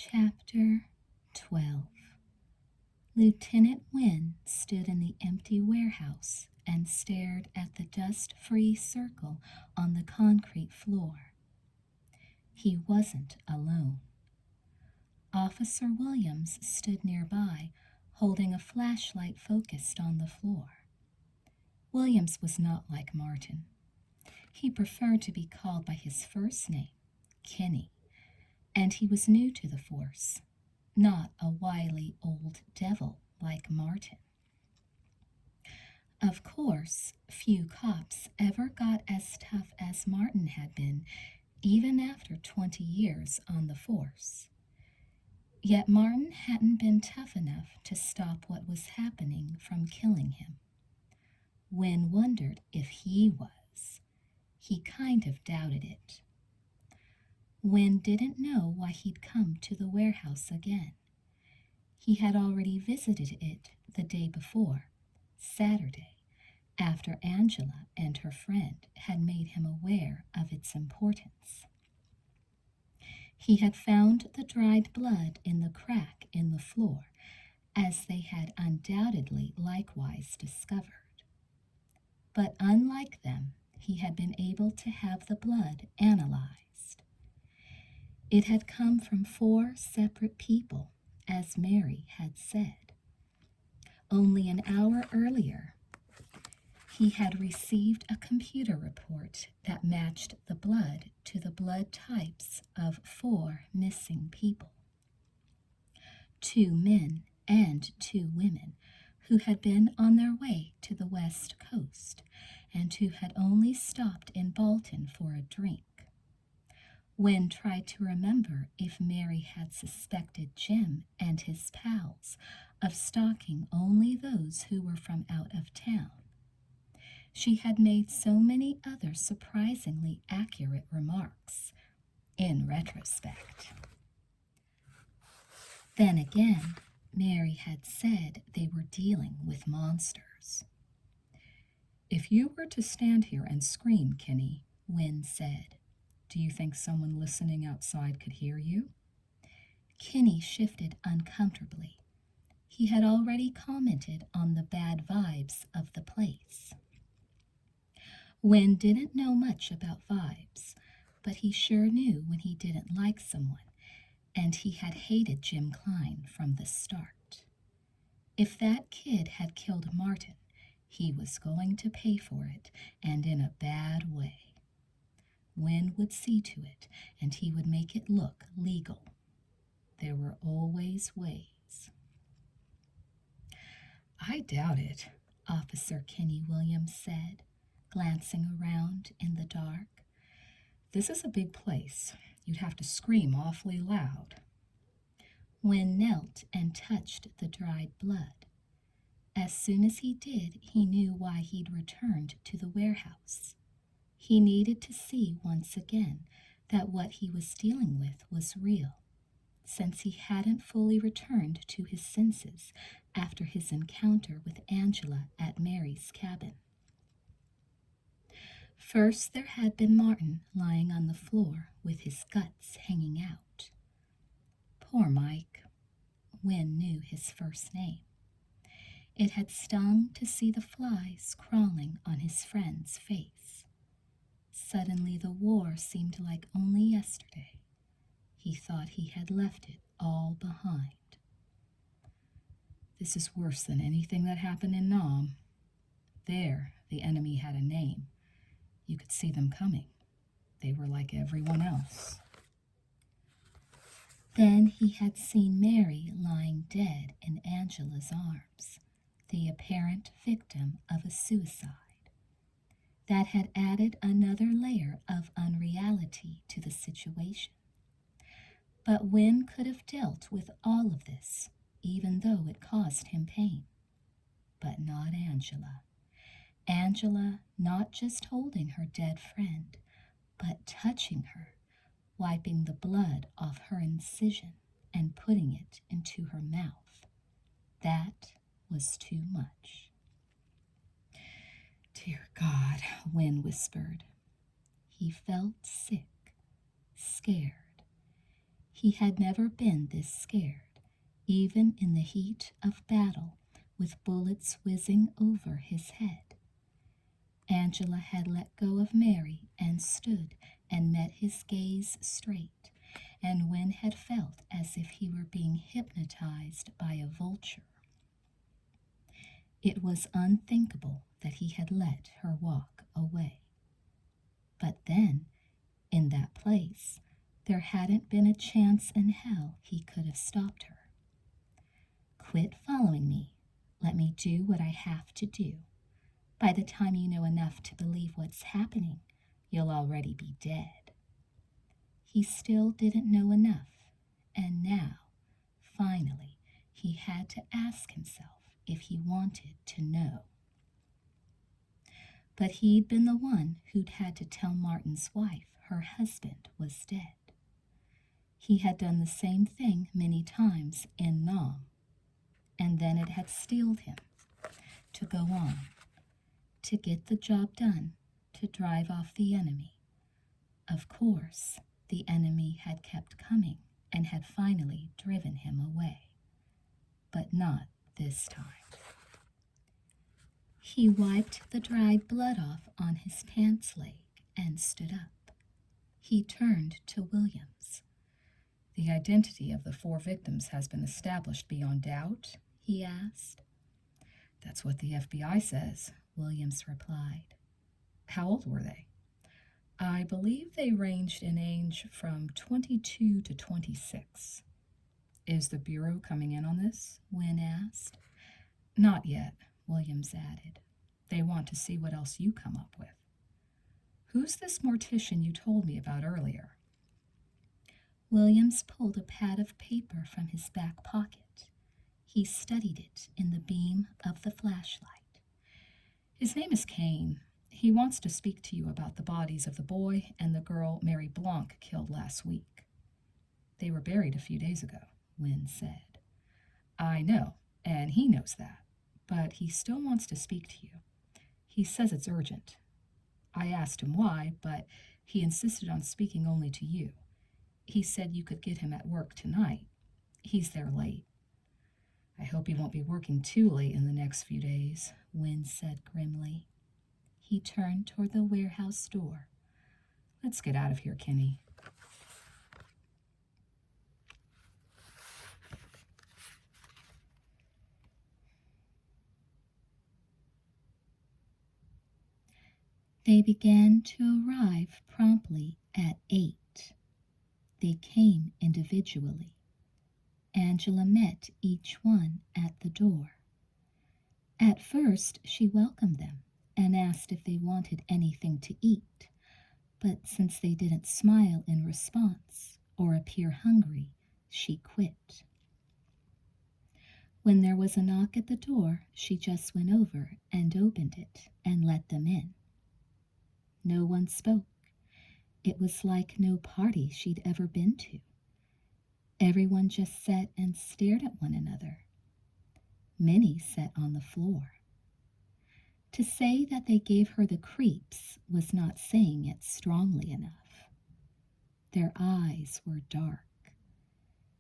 Chapter 12. Lieutenant Wynne stood in the empty warehouse and stared at the dust-free circle on the concrete floor. He wasn't alone. Officer Williams stood nearby, holding a flashlight focused on the floor. Williams was not like Martin. He preferred to be called by his first name, Kenny, and he was new to the force, not a wily old devil like Martin. Of course, few cops ever got as tough as Martin had been, even after 20 years on the force. Yet Martin hadn't been tough enough to stop what was happening from killing him. Wynne wondered if he was. He kind of doubted it. Wynne didn't know why he'd come to the warehouse again. He had already visited it the day before, Saturday, after Angela and her friend had made him aware of its importance. He had found the dried blood in the crack in the floor, as they had undoubtedly likewise discovered. But unlike them, he had been able to have the blood analyzed. It had come from 4 separate people, as Mary had said. Only an hour earlier, he had received a computer report that matched the blood to the blood types of 4 missing people. 2 men and 2 women who had been on their way to the West Coast and who had only stopped in Bolton for a drink. Wynne tried to remember if Mary had suspected Jim and his pals of stalking only those who were from out of town. She had made so many other surprisingly accurate remarks, in retrospect. Then again, Mary had said they were dealing with monsters. "If you were to stand here and scream, Kenny," Wynne said, "do you think someone listening outside could hear you?" Kenny shifted uncomfortably. He had already commented on the bad vibes of the place. Wynne didn't know much about vibes, but he sure knew when he didn't like someone, and he had hated Jim Klein from the start. If that kid had killed Martin, he was going to pay for it, and in a bad way. Wynne would see to it, and he would make it look legal. There were always ways. "I doubt it," Officer Kenny Williams said, glancing around in the dark. "This is a big place. You'd have to scream awfully loud." Wynne knelt and touched the dried blood. As soon as he did, he knew why he'd returned to the warehouse. He needed to see once again that what he was dealing with was real, since he hadn't fully returned to his senses after his encounter with Angela at Mary's cabin. First, there had been Martin lying on the floor with his guts hanging out. Poor Mike. Wynne knew his first name. It had stung to see the flies crawling on his friend's face. Suddenly the war seemed like only yesterday. He thought he had left it all behind. "This is worse than anything that happened in Nam. There, the enemy had a name. You could see them coming. They were like everyone else." Then he had seen Mary lying dead in Angela's arms, the apparent victim of a suicide. That had added another layer of unreality to the situation. But Wynne could have dealt with all of this, even though it caused him pain. But not Angela. Angela not just holding her dead friend, but touching her, wiping the blood off her incision and putting it into her mouth. That was too much. "Dear God," Wynne whispered. He felt sick, scared. He had never been this scared, even in the heat of battle, with bullets whizzing over his head. Angela had let go of Mary and stood and met his gaze straight, and Wynne had felt as if he were being hypnotized by a vulture. It was unthinkable that he had let her walk away. But then, in that place, there hadn't been a chance in hell he could have stopped her. Quit following me. Let me do what I have to do. By the time you know enough to believe what's happening, you'll already be dead. He still didn't know enough, and now, finally, he had to ask himself if he wanted to know. But he'd been the one who'd had to tell Martin's wife her husband was dead. He had done the same thing many times in Nam, and then it had steeled him to go on, to get the job done, to drive off the enemy. Of course, the enemy had kept coming and had finally driven him away. But not this time. He wiped the dried blood off on his pants leg and stood up. He turned to Williams. "The identity of the 4 victims has been established beyond doubt?" he asked. "That's what the FBI says," Williams replied. "How old were they?" "I believe they ranged in age from 22 to 26. "Is the Bureau coming in on this?" Wynne asked. "Not yet," Williams added. "They want to see what else you come up with." "Who's this mortician you told me about earlier?" Williams pulled a pad of paper from his back pocket. He studied it in the beam of the flashlight. "His name is Kane. He wants to speak to you about the bodies of the boy and the girl Mary Blanc killed last week." "They were buried a few days ago," Wynne said. "I know, and he knows that, but he still wants to speak to you. He says it's urgent. I asked him why, but he insisted on speaking only to you. He said you could get him at work tonight. He's there late." "I hope he won't be working too late in the next few days," Wynne said grimly. He turned toward the warehouse door. "Let's get out of here, Kenny." They began to arrive promptly at 8. They came individually. Angela met each one at the door. At first, she welcomed them and asked if they wanted anything to eat, but since they didn't smile in response or appear hungry, she quit. When there was a knock at the door, she just went over and opened it and let them in. No one spoke. It was like no party she'd ever been to. Everyone just sat and stared at one another. Many sat on the floor. To say that they gave her the creeps was not saying it strongly enough. Their eyes were dark.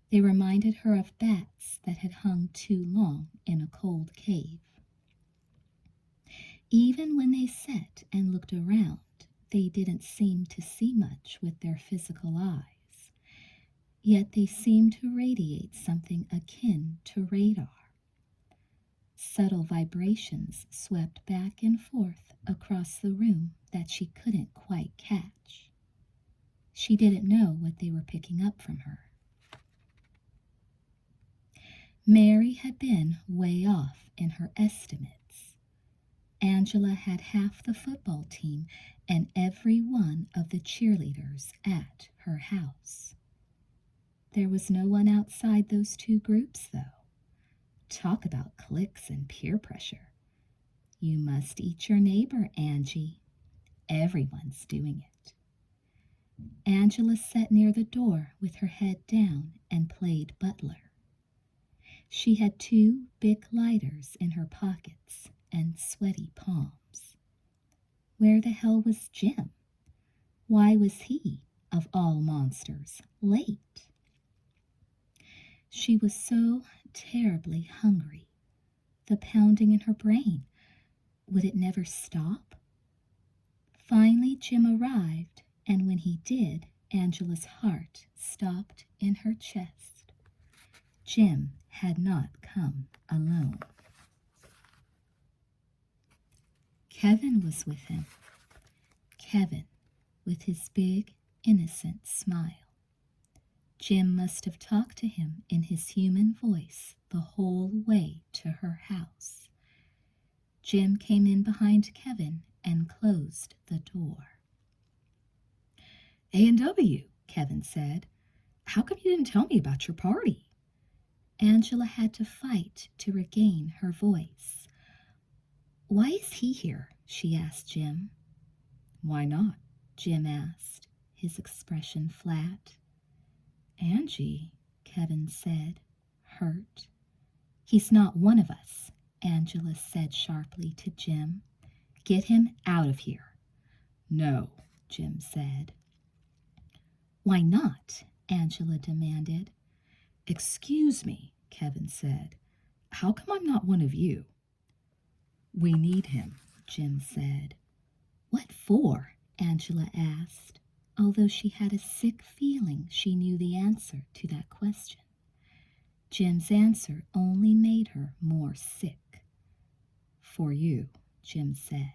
They reminded her of bats that had hung too long in a cold cave. Even when they sat and looked around, they didn't seem to see much with their physical eyes, yet they seemed to radiate something akin to radar. Subtle vibrations swept back and forth across the room that she couldn't quite catch. She didn't know what they were picking up from her. Mary had been way off in her estimates. Angela had half the football team and every one of the cheerleaders at her house. There was no one outside those 2 groups, though. Talk about cliques and peer pressure. You must eat your neighbor, Angie. Everyone's doing it. Angela sat near the door with her head down and played butler. She had 2 big lighters in her pockets and sweaty palms. Where the hell was Jim? Why was he, of all monsters, late? She was so terribly hungry. The pounding in her brain, would it never stop? Finally, Jim arrived, and when he did, Angela's heart stopped in her chest. Jim had not come alone. Kevin was with him. Kevin, with his big, innocent smile. Jim must have talked to him in his human voice the whole way to her house. Jim came in behind Kevin and closed the door. A&W, Kevin said. How come you didn't tell me about your party? Angela had to fight to regain her voice. Why is he here? She asked Jim. Why not? Jim asked, his expression flat. Angie, Kevin said, hurt. He's not one of us, Angela said sharply to Jim. Get him out of here. No, Jim said. Why not? Angela demanded. Excuse me, Kevin said. How come I'm not one of you? We need him, Jim said. What for? Angela asked, although she had a sick feeling she knew the answer to that question. Jim's answer only made her more sick. For you, Jim said.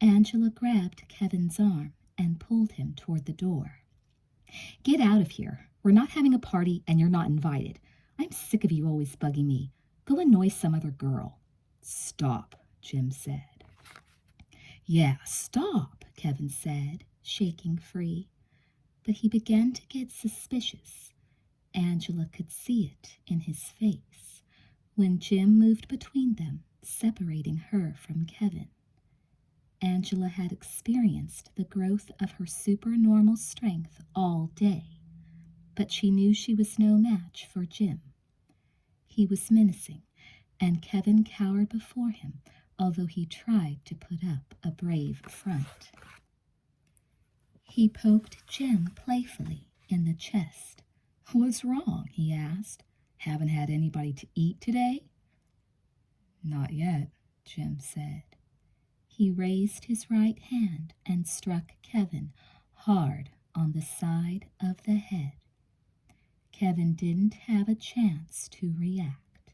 Angela grabbed Kevin's arm and pulled him toward the door. Get out of here. We're not having a party and you're not invited. I'm sick of you always bugging me. Go annoy some other girl. Stop, Jim said. Yeah, stop, Kevin said, shaking free. But he began to get suspicious. Angela could see it in his face when Jim moved between them, separating her from Kevin. Angela had experienced the growth of her supernormal strength all day, but she knew she was no match for Jim. He was menacing, and Kevin cowered before him, although he tried to put up a brave front. He poked Jim playfully in the chest. What's wrong? He asked. Haven't had anybody to eat today? Not yet, Jim said. He raised his right hand and struck Kevin hard on the side of the head. Kevin didn't have a chance to react.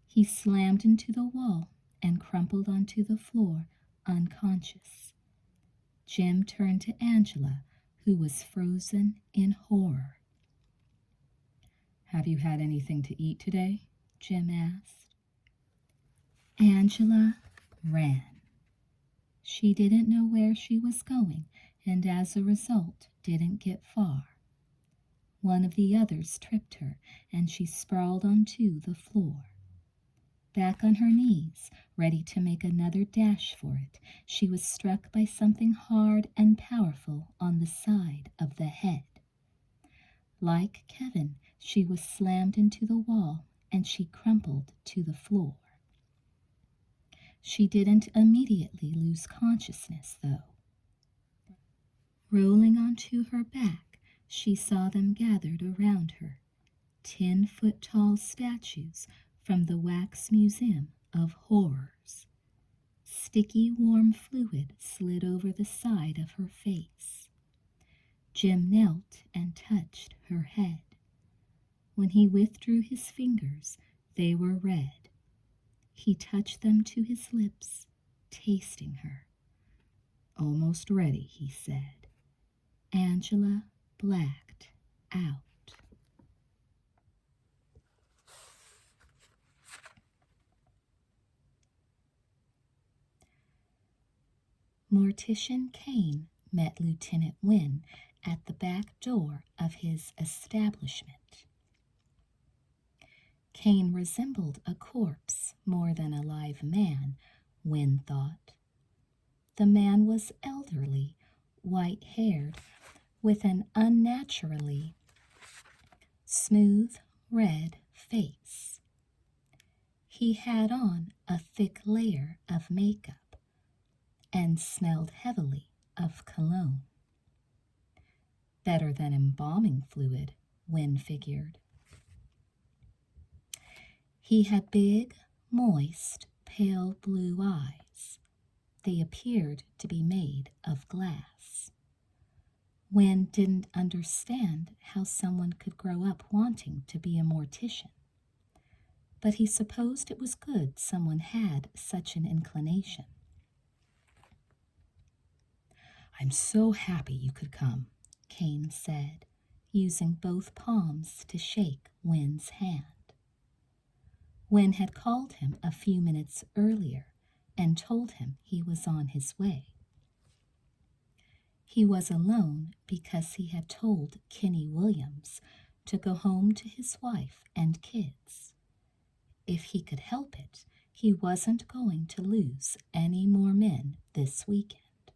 He slammed into the wall and crumpled onto the floor, unconscious. Jim turned to Angela, who was frozen in horror. Have you had anything to eat today? Jim asked. Angela ran. She didn't know where she was going, and as a result didn't get far. One of the others tripped her, and she sprawled onto the floor. Back on her knees, ready to make another dash for it, she was struck by something hard and powerful on the side of the head. Like Kevin, she was slammed into the wall, and she crumpled to the floor. She didn't immediately lose consciousness, though. Rolling onto her back, she saw them gathered around her, 10-foot-tall statues from the Wax Museum of Horrors. Sticky, warm fluid slid over the side of her face. Jim knelt and touched her head. When he withdrew his fingers, they were red. He touched them to his lips, tasting her. Almost ready, he said. Angela blacked out. Mortician Kane met Lieutenant Wynne at the back door of his establishment. Kane resembled a corpse more than a live man, Wynne thought. The man was elderly, white-haired, with an unnaturally smooth, red face. He had on a thick layer of makeup and smelled heavily of cologne. Better than embalming fluid, Wynne figured. He had big, moist, pale blue eyes. They appeared to be made of glass. Wynne didn't understand how someone could grow up wanting to be a mortician, but he supposed it was good someone had such an inclination. "I'm so happy you could come," Kane said, using both palms to shake Wynne's hand. Wynne had called him a few minutes earlier and told him he was on his way. He was alone because he had told Kinney Williams to go home to his wife and kids. If he could help it, he wasn't going to lose any more men this weekend.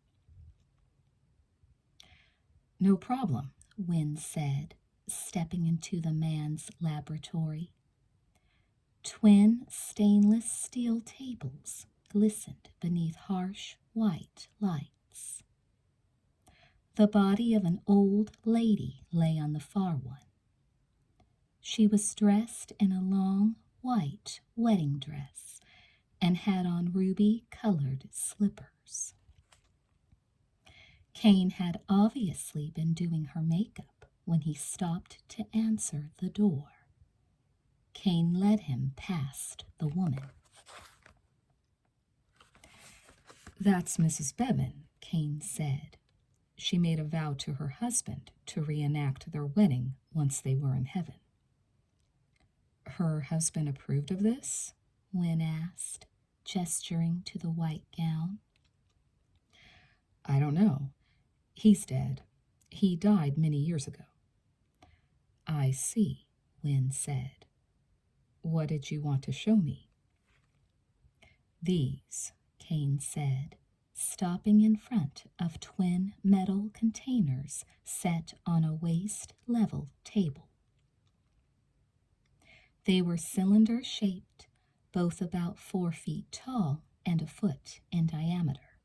"No problem," Wynne said, stepping into the man's laboratory. Twin stainless steel tables glistened beneath harsh white lights. The body of an old lady lay on the far one. She was dressed in a long white wedding dress and had on ruby-colored slippers. Kane had obviously been doing her makeup when he stopped to answer the door. Kane led him past the woman. "That's Mrs. Bevan," Kane said. "She made a vow to her husband to reenact their wedding once they were in heaven." "Her husband approved of this?" Wynne asked, gesturing to the white gown. "I don't know. He's dead. He died many years ago." "I see," Wynne said. "What did you want to show me?" "These," Kane said, stopping in front of twin metal containers set on a waist-level table. They were cylinder-shaped, both about 4 feet tall and a foot in diameter.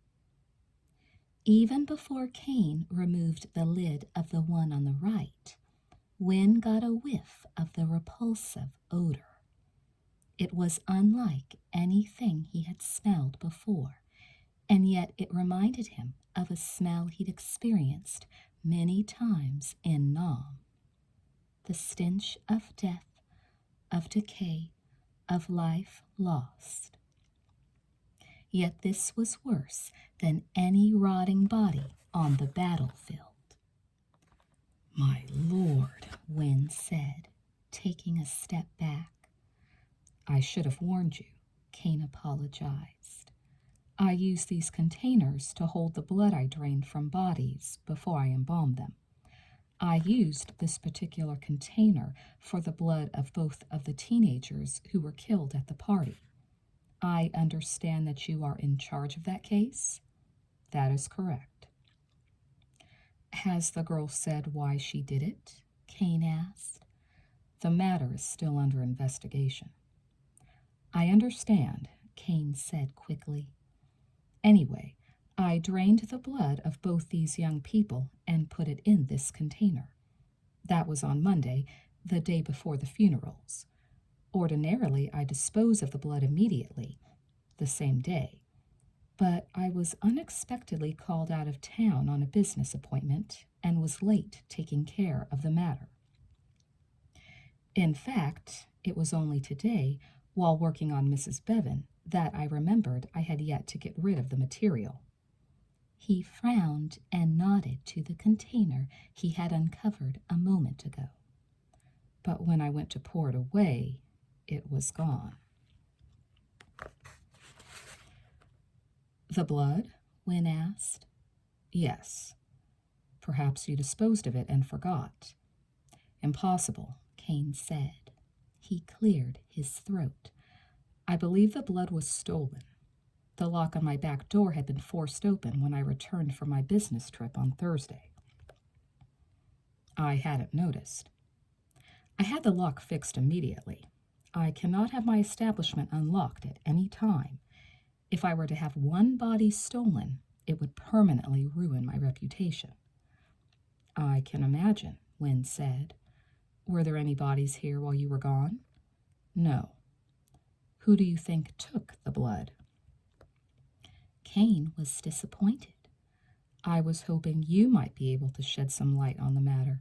Even before Kane removed the lid of the one on the right, Wynne got a whiff of the repulsive odor. It was unlike anything he had smelled before, and yet it reminded him of a smell he'd experienced many times in Nam. The stench of death, of decay, of life lost. Yet this was worse than any rotting body on the battlefield. "My Lord," Wynne said, taking a step back. "I should have warned you," Kane apologized. "I use these containers to hold the blood I drained from bodies before I embalmed them. I used this particular container for the blood of both of the teenagers who were killed at the party. I understand that you are in charge of that case?" "That is correct." "Has the girl said why she did it?" Kane asked. "The matter is still under investigation." "I understand," Kane said quickly. "Anyway, I drained the blood of both these young people and put it in this container. That was on Monday, the day before the funerals. Ordinarily, I dispose of the blood immediately, the same day. But I was unexpectedly called out of town on a business appointment and was late taking care of the matter. In fact, it was only today, while working on Mrs. Bevan, that I remembered I had yet to get rid of the material." He frowned and nodded to the container he had uncovered a moment ago. "But when I went to pour it away, it was gone." "The blood?" Wynne asked. "Yes. Perhaps you disposed of it and forgot." "Impossible," Kane said. He cleared his throat. "I believe the blood was stolen. The lock on my back door had been forced open when I returned from my business trip on Thursday." "I hadn't noticed." "I had the lock fixed immediately. I cannot have my establishment unlocked at any time. If I were to have one body stolen, it would permanently ruin my reputation." "I can imagine," Wynne said. "Were there any bodies here while you were gone?" "No." Who do you think took the blood? Cain was disappointed. I was hoping you might be able to shed some light on the matter.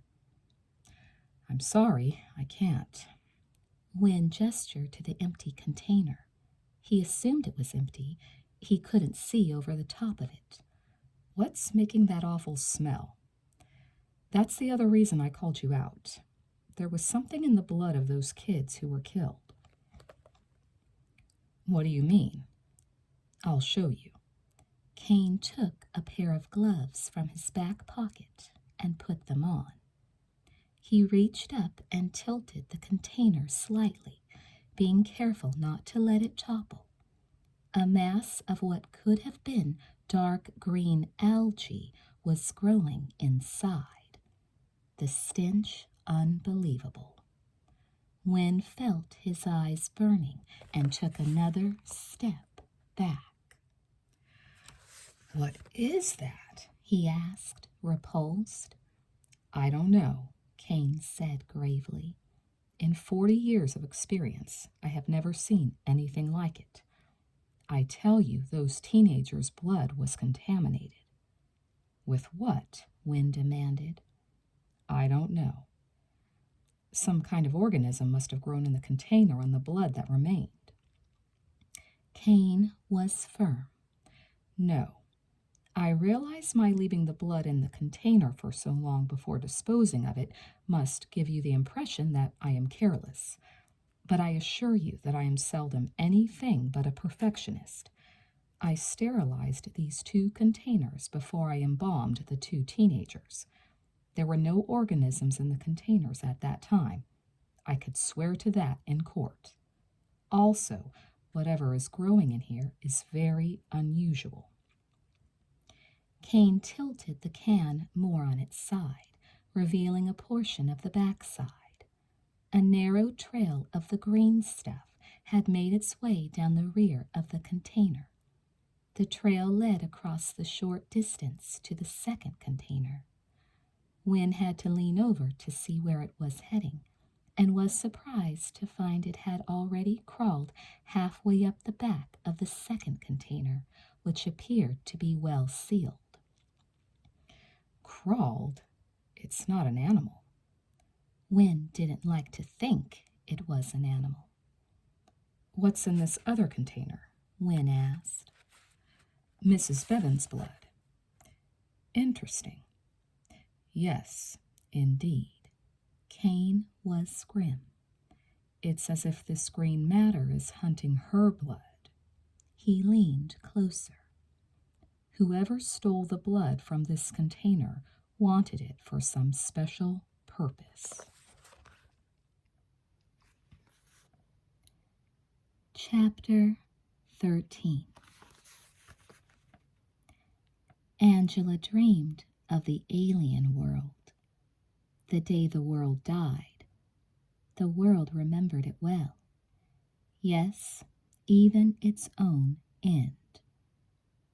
I'm sorry, I can't. Wynne gestured to the empty container. He assumed it was empty. He couldn't see over the top of it. What's making that awful smell? That's the other reason I called you out. There was something in the blood of those kids who were killed. What do you mean? I'll show you. Cain took a pair of gloves from his back pocket and put them on. He reached up and tilted the container slightly, being careful not to let it topple. A mass of what could have been dark green algae was growing inside. The stench unbelievable. Wynne felt his eyes burning and took another step back. What is that? He asked, repulsed. I don't know, Cain said gravely. In 40 years of experience, I have never seen anything like it. I tell you, those teenagers' blood was contaminated. With what? Wynne demanded. I don't know. Some kind of organism must have grown in the container on the blood that remained. Cain was firm. No. I realize my leaving the blood in the container for so long before disposing of it must give you the impression that I am careless. But I assure you that I am seldom anything but a perfectionist. I sterilized these 2 containers before I embalmed the 2 teenagers. There were no organisms in the containers at that time. I could swear to that in court. Also, whatever is growing in here is very unusual. Cain tilted the can more on its side, revealing a portion of the backside. A narrow trail of the green stuff had made its way down the rear of the container. The trail led across the short distance to the second container. Wynne had to lean over to see where it was heading, and was surprised to find it had already crawled halfway up the back of the second container, which appeared to be well sealed. Crawled? It's not an animal. Wynne didn't like to think it was an animal. What's in this other container? Wynne asked. Mrs. Bevan's blood. Interesting. Yes, indeed. Cain was grim. It's as if this green matter is hunting her blood. He leaned closer. Whoever stole the blood from this container wanted it for some special purpose. Chapter 13. Angela dreamed of the alien world. The day the world died, the world remembered it well. Yes, even its own end.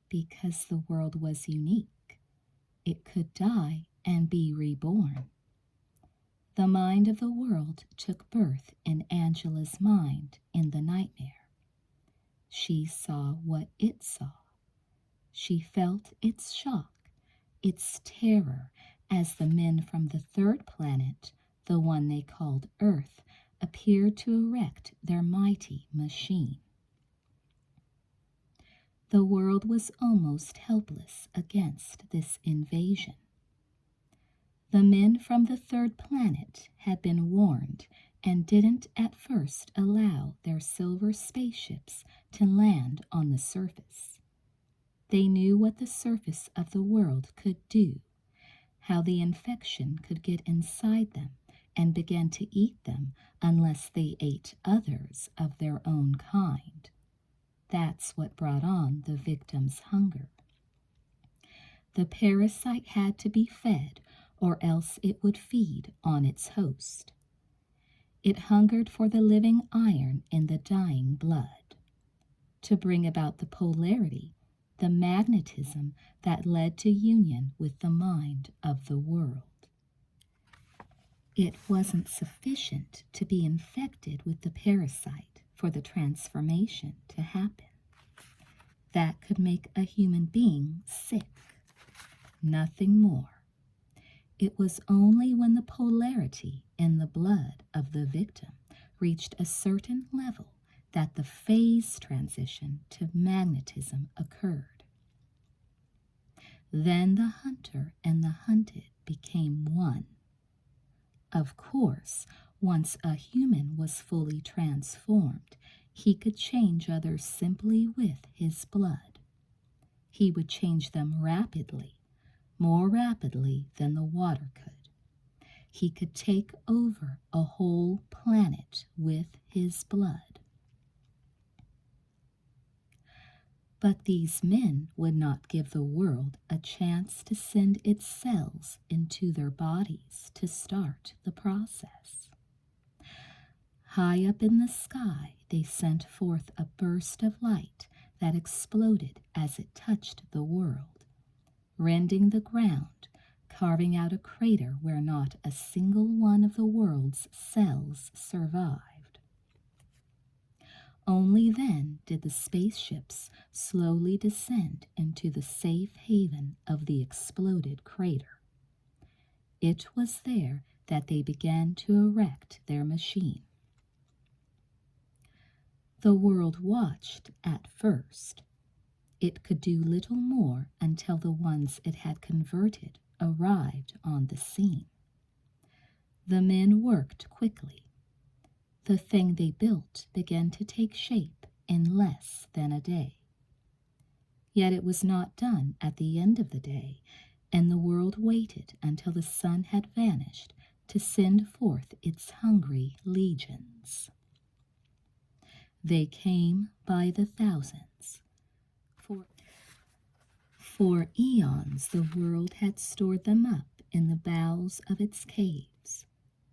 Because the world was unique. It could die and be reborn. The mind of the world took birth in Angela's mind in the nightmare. She saw what it saw. She felt its shock, its terror, as the men from the third planet, the one they called Earth, appeared to erect their mighty machine. The world was almost helpless against this invasion. The men from the third planet had been warned and didn't at first allow their silver spaceships to land on the surface. They knew what the surface of the world could do, how the infection could get inside them and begin to eat them unless they ate others of their own kind. That's what brought on the victim's hunger. The parasite had to be fed, or else it would feed on its host. It hungered for the living iron in the dying blood, to bring about the polarity, the magnetism that led to union with the mind of the world. It wasn't sufficient to be infected with the parasite for the transformation to happen. That could make a human being sick. Nothing more. It was only when the polarity in the blood of the victim reached a certain level that the phase transition to magnetism occurred. Then the hunter and the hunted became one. Of course, once a human was fully transformed, he could change others simply with his blood. He would change them rapidly, more rapidly than the water could. He could take over a whole planet with his blood. But these men would not give the world a chance to send its cells into their bodies to start the process. High up in the sky, they sent forth a burst of light that exploded as it touched the world, rending the ground, carving out a crater where not a single one of the world's cells survived. Only then did the spaceships slowly descend into the safe haven of the exploded crater. It was there that they began to erect their machine. The world watched at first. It could do little more until the ones it had converted arrived on the scene. The men worked quickly. The thing they built began to take shape in less than a day. Yet it was not done at the end of the day, and the world waited until the sun had vanished to send forth its hungry legions. They came by the thousands. For eons the world had stored them up in the bowels of its caves.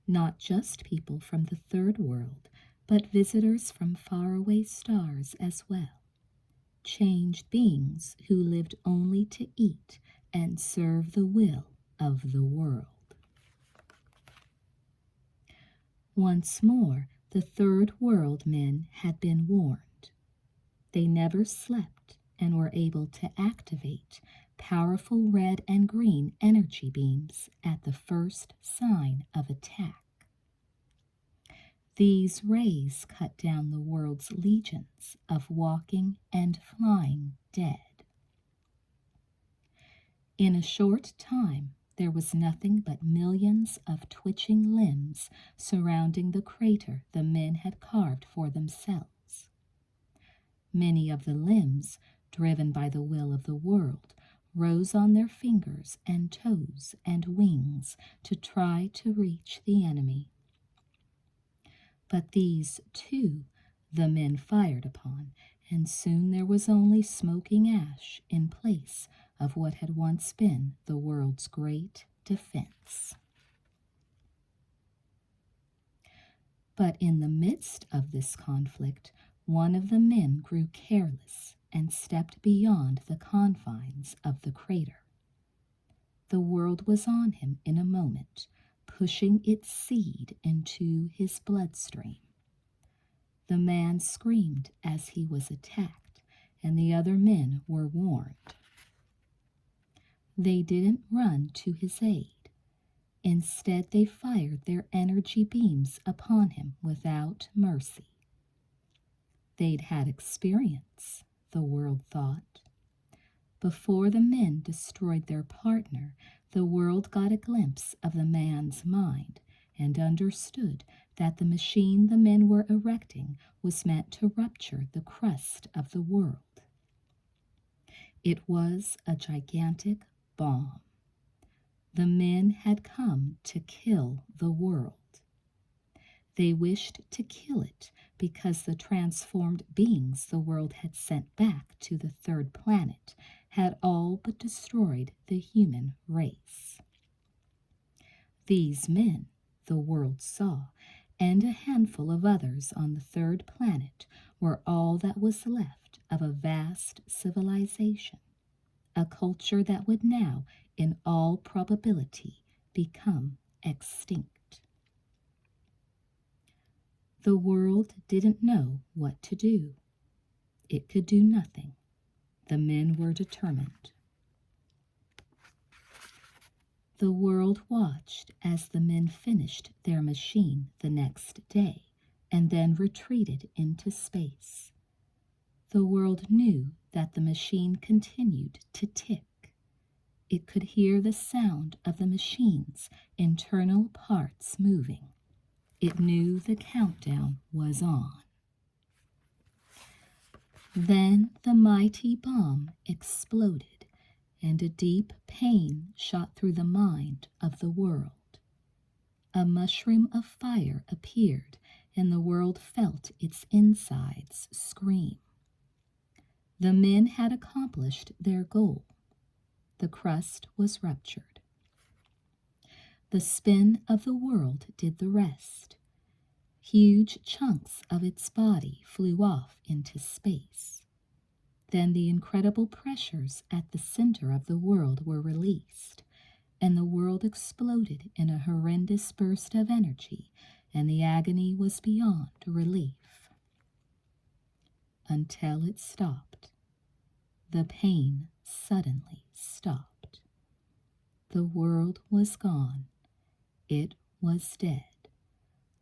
Not just people from the third world, but visitors from faraway stars as well. Changed beings who lived only to eat and serve the will of the world. Once more, the third world men had been warned. They never slept and were able to activate powerful red and green energy beams at the first sign of attack. These rays cut down the world's legions of walking and flying dead. In a short time, there was nothing but millions of twitching limbs surrounding the crater the men had carved for themselves. Many of the limbs, driven by the will of the world, rose on their fingers and toes and wings to try to reach the enemy. But these, too, the men fired upon, and soon there was only smoking ash in place of what had once been the world's great defense. But in the midst of this conflict, one of the men grew careless and stepped beyond the confines of the crater. The world was on him in a moment, pushing its seed into his bloodstream. The man screamed as he was attacked, and the other men were warned. They didn't run to his aid. Instead, they fired their energy beams upon him without mercy. They'd had experience, the world thought. Before the men destroyed their partner, the world got a glimpse of the man's mind and understood that the machine the men were erecting was meant to rupture the crust of the world. It was a gigantic bomb. The men had come to kill the world. They wished to kill it because the transformed beings the world had sent back to the third planet had all but destroyed the human race. These men, the world saw, and a handful of others on the third planet were all that was left of a vast civilization, a culture that would now, in all probability, become extinct. The world didn't know what to do. It could do nothing. The men were determined. The world watched as the men finished their machine the next day and then retreated into space. The world knew that the machine continued to tick. It could hear the sound of the machine's internal parts moving. It knew the countdown was on. Then the mighty bomb exploded, and a deep pain shot through the mind of the world. A mushroom of fire appeared, and the world felt its insides scream. The men had accomplished their goal. The crust was ruptured. The spin of the world did the rest. Huge chunks of its body flew off into space. Then the incredible pressures at the center of the world were released, and the world exploded in a horrendous burst of energy, and the agony was beyond relief. Until it stopped. The pain suddenly stopped. The world was gone. It was dead.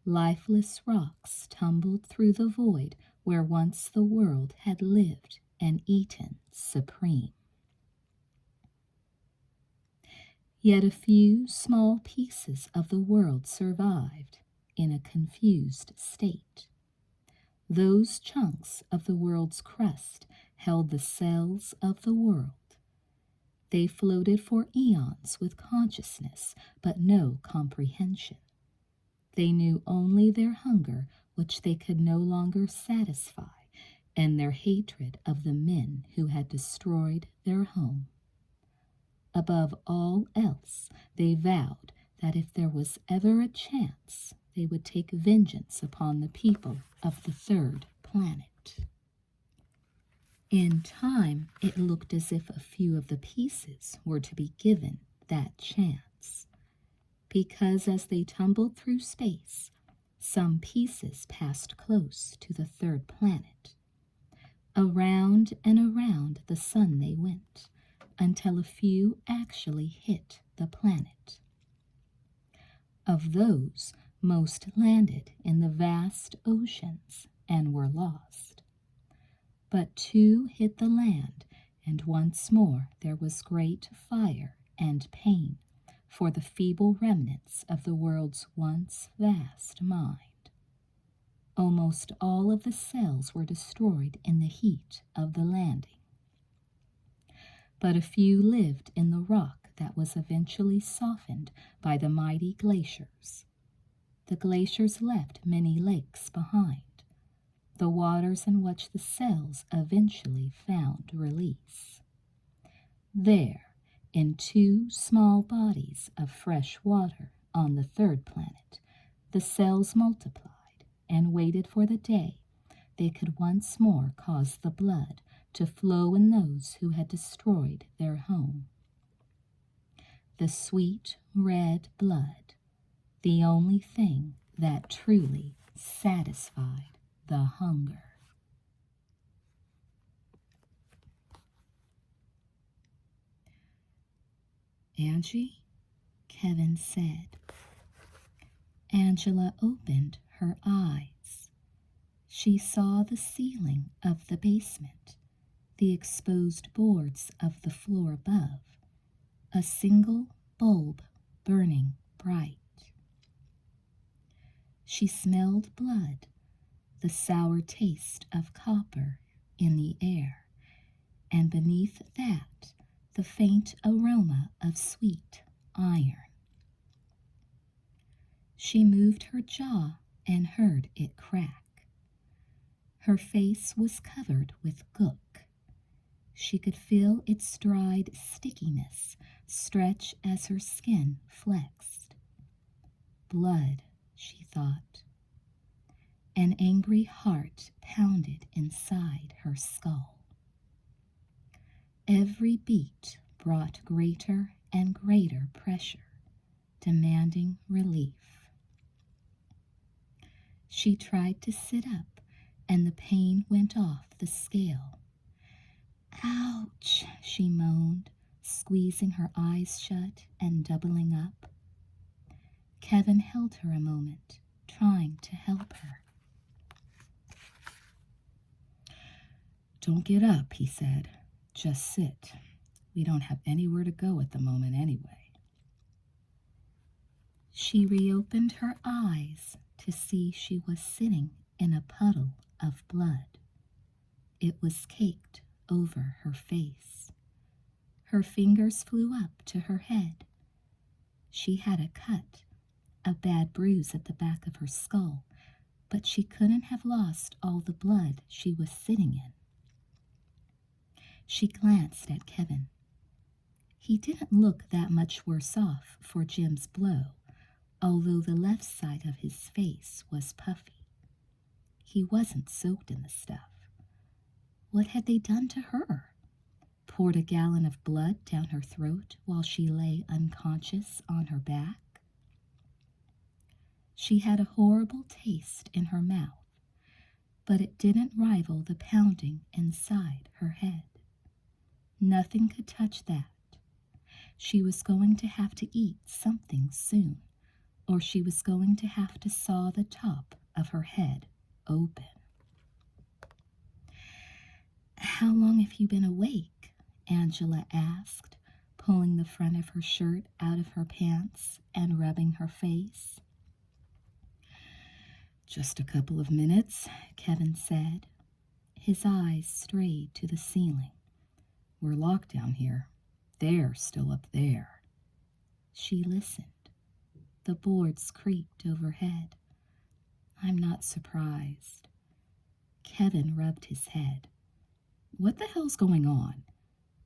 Lifeless rocks tumbled through the void where once the world had lived and eaten supreme. Yet a few small pieces of the world survived in a confused state. Those chunks of the world's crust held the cells of the world. They floated for eons with consciousness, but no comprehension. They knew only their hunger, which they could no longer satisfy, and their hatred of the men who had destroyed their home. Above all else, they vowed that if there was ever a chance, they would take vengeance upon the people of the third planet. In time, it looked as if a few of the pieces were to be given that chance, because as they tumbled through space, some pieces passed close to the third planet. Around and around the sun they went, until a few actually hit the planet. Of those, most landed in the vast oceans and were lost. But 2 hit the land, and once more there was great fire and pain for the feeble remnants of the world's once vast mind. Almost all of the cells were destroyed in the heat of the landing. But a few lived in the rock that was eventually softened by the mighty glaciers. The glaciers left many lakes behind, the waters in which the cells eventually found release. There, in 2 small bodies of fresh water on the third planet, the cells multiplied and waited for the day they could once more cause the blood to flow in those who had destroyed their home. The sweet red blood, the only thing that truly satisfied the hunger. Angie, Kevin said. Angela opened her eyes. She saw the ceiling of the basement, the exposed boards of the floor above, a single bulb burning bright. She smelled blood, the sour taste of copper in the air, and beneath that, the faint aroma of sweet iron. She moved her jaw and heard it crack. Her face was covered with gook. She could feel its dried stickiness stretch as her skin flexed. Blood, she thought. An angry heart pounded inside her skull. Every beat brought greater and greater pressure, demanding relief. She tried to sit up, and the pain went off the scale. Ouch, she moaned, squeezing her eyes shut and doubling up. Kevin held her a moment, trying to help her. "Don't get up," he said. "Just sit. We don't have anywhere to go at the moment anyway." She reopened her eyes to see she was sitting in a puddle of blood. It was caked over her face. Her fingers flew up to her head. She had a cut, a bad bruise at the back of her skull, but she couldn't have lost all the blood she was sitting in. She glanced at Kevin. He didn't look that much worse off for Jim's blow, although the left side of his face was puffy. He wasn't soaked in the stuff. What had they done to her? Poured a gallon of blood down her throat while she lay unconscious on her back? She had a horrible taste in her mouth, but it didn't rival the pounding inside her head. Nothing could touch that. She was going to have to eat something soon, or she was going to have to saw the top of her head open. "How long have you been awake?" Angela asked, pulling the front of her shirt out of her pants and rubbing her face. "Just a couple of minutes," Kevin said. His eyes strayed to the ceiling. "We're locked down here. They're still up there." She listened. The boards creaked overhead. "I'm not surprised." Kevin rubbed his head. "What the hell's going on?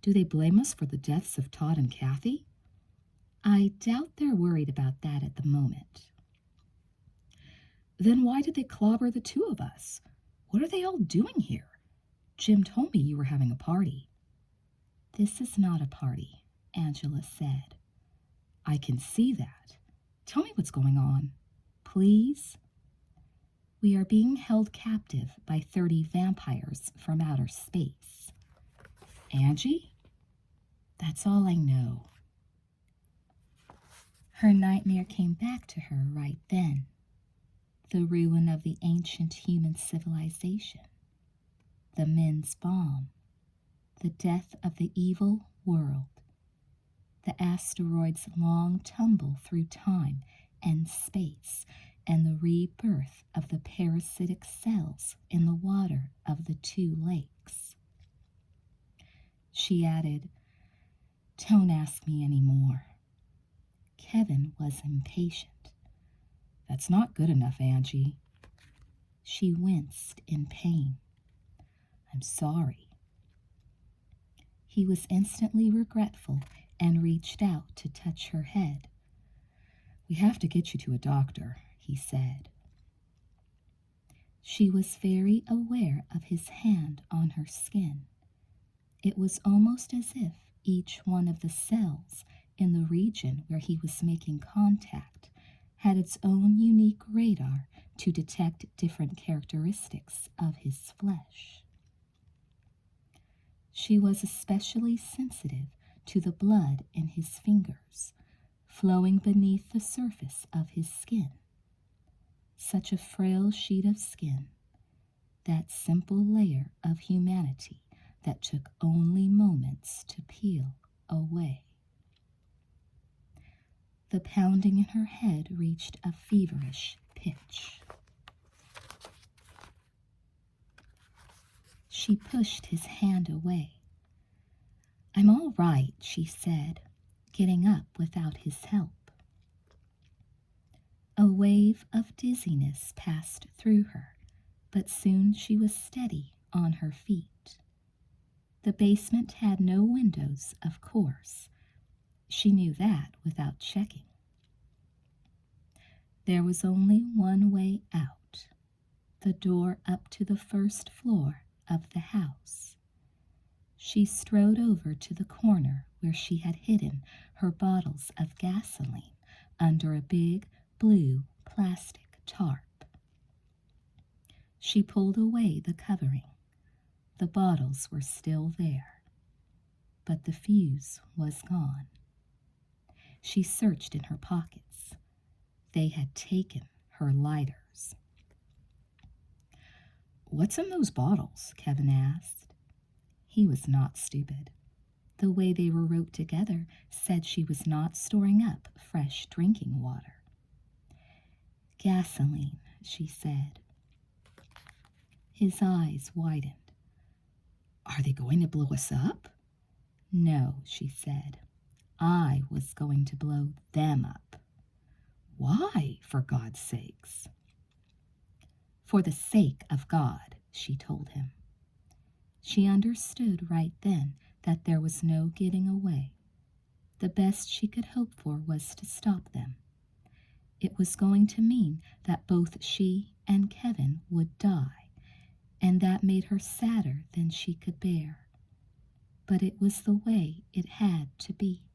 Do they blame us for the deaths of Todd and Kathy?" "I doubt they're worried about that at the moment." "Then why did they clobber the two of us? What are they all doing here? Jim told me you were having a party." "This is not a party," Angela said. "I can see that. Tell me what's going on, please." "We are being held captive by 30 vampires from outer space." "Angie?" "That's all I know." Her nightmare came back to her right then. The ruin of the ancient human civilization. The men's bomb. The death of the evil world. The asteroid's long tumble through time and space, and the rebirth of the parasitic cells in the water of the 2 lakes. She added, "Don't ask me any more." Kevin was impatient. "That's not good enough, Angie." She winced in pain. "I'm sorry." He was instantly regretful and reached out to touch her head. "We have to get you to a doctor," he said. She was very aware of his hand on her skin. It was almost as if each one of the cells in the region where he was making contact had its own unique radar to detect different characteristics of his flesh. She was especially sensitive to the blood in his fingers, flowing beneath the surface of his skin. Such a frail sheet of skin, that simple layer of humanity that took only moments to peel away. The pounding in her head reached a feverish pitch. She pushed his hand away. "I'm all right," she said, getting up without his help. A wave of dizziness passed through her, but soon she was steady on her feet. The basement had no windows, of course. She knew that without checking. There was only one way out, the door up to the first floor of the house. She strode over to the corner where she had hidden her bottles of gasoline under a big blue plastic tarp. She pulled away the covering. The bottles were still there, but the fuse was gone. She searched in her pockets. They had taken her lighters. "What's in those bottles?" Kevin asked. He was not stupid. The way they were roped together said she was not storing up fresh drinking water. "Gasoline," she said. His eyes widened. "Are they going to blow us up?" "No," she said. "I was going to blow them up." "Why, for God's sakes?" "For the sake of God," she told him. She understood right then that there was no getting away. The best she could hope for was to stop them. It was going to mean that both she and Kevin would die, and that made her sadder than she could bear. But it was the way it had to be.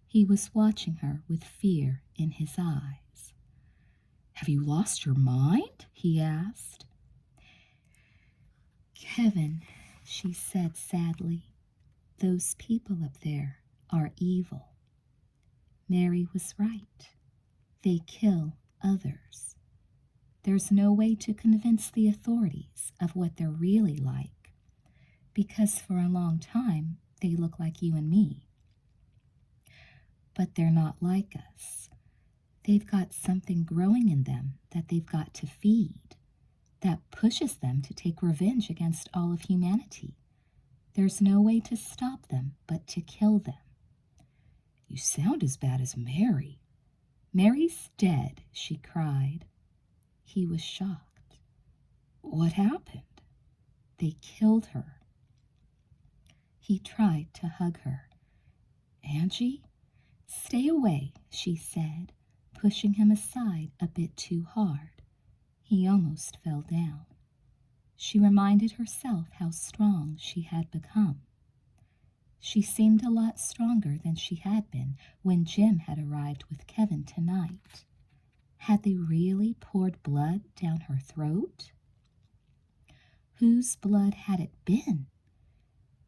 He was watching her with fear in his eyes. "Have you lost your mind?" he asked. "Kevin," she said sadly, "those people up there are evil. Mary was right. They kill others. There's no way to convince the authorities of what they're really like, because for a long time they look like you and me. But they're not like us. They've got something growing in them that they've got to feed, that pushes them to take revenge against all of humanity. There's no way to stop them but to kill them." "You sound as bad as Mary." "Mary's dead," she cried. He was shocked. "What happened?" "They killed her." He tried to hug her. "Angie?" "Stay away," she said, pushing him aside a bit too hard. He almost fell down. She reminded herself how strong she had become. She seemed a lot stronger than she had been when Jim had arrived with Kevin tonight. Had they really poured blood down her throat? Whose blood had it been?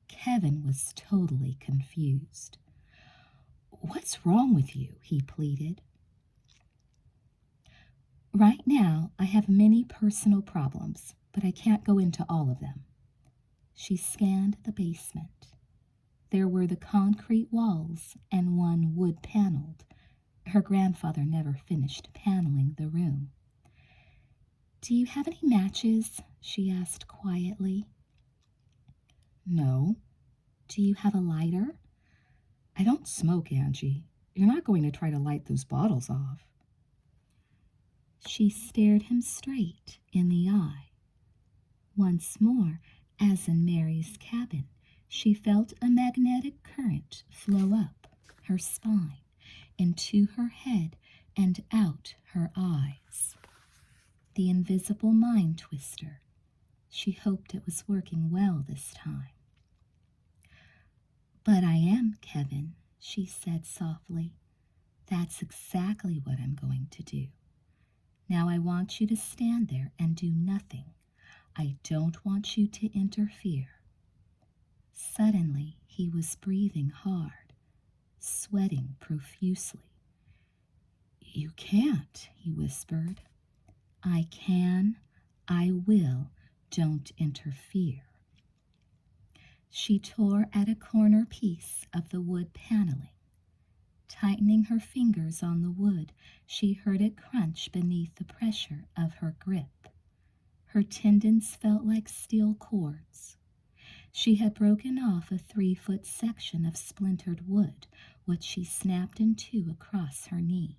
Kevin was totally confused. "What's wrong with you?" he pleaded. "Right now, I have many personal problems, but I can't go into all of them." She scanned the basement. There were the concrete walls and one wood-paneled. Her grandfather never finished paneling the room. "Do you have any matches?" she asked quietly. "No." "Do you have a lighter?" "I don't smoke, Angie. You're not going to try to light those bottles off." She stared him straight in the eye. Once more, as in Mary's cabin, she felt a magnetic current flow up her spine, into her head, and out her eyes. The invisible mind twister. She hoped it was working well this time. "But I am, Kevin," she said softly. "That's exactly what I'm going to do. Now I want you to stand there and do nothing. I don't want you to interfere." Suddenly, he was breathing hard, sweating profusely. "You can't," he whispered. "I can. I will. Don't interfere." She tore at a corner piece of the wood paneling. Tightening her fingers on the wood, she heard it crunch beneath the pressure of her grip. Her tendons felt like steel cords. She had broken off a 3-foot section of splintered wood, which she snapped in two across her knee.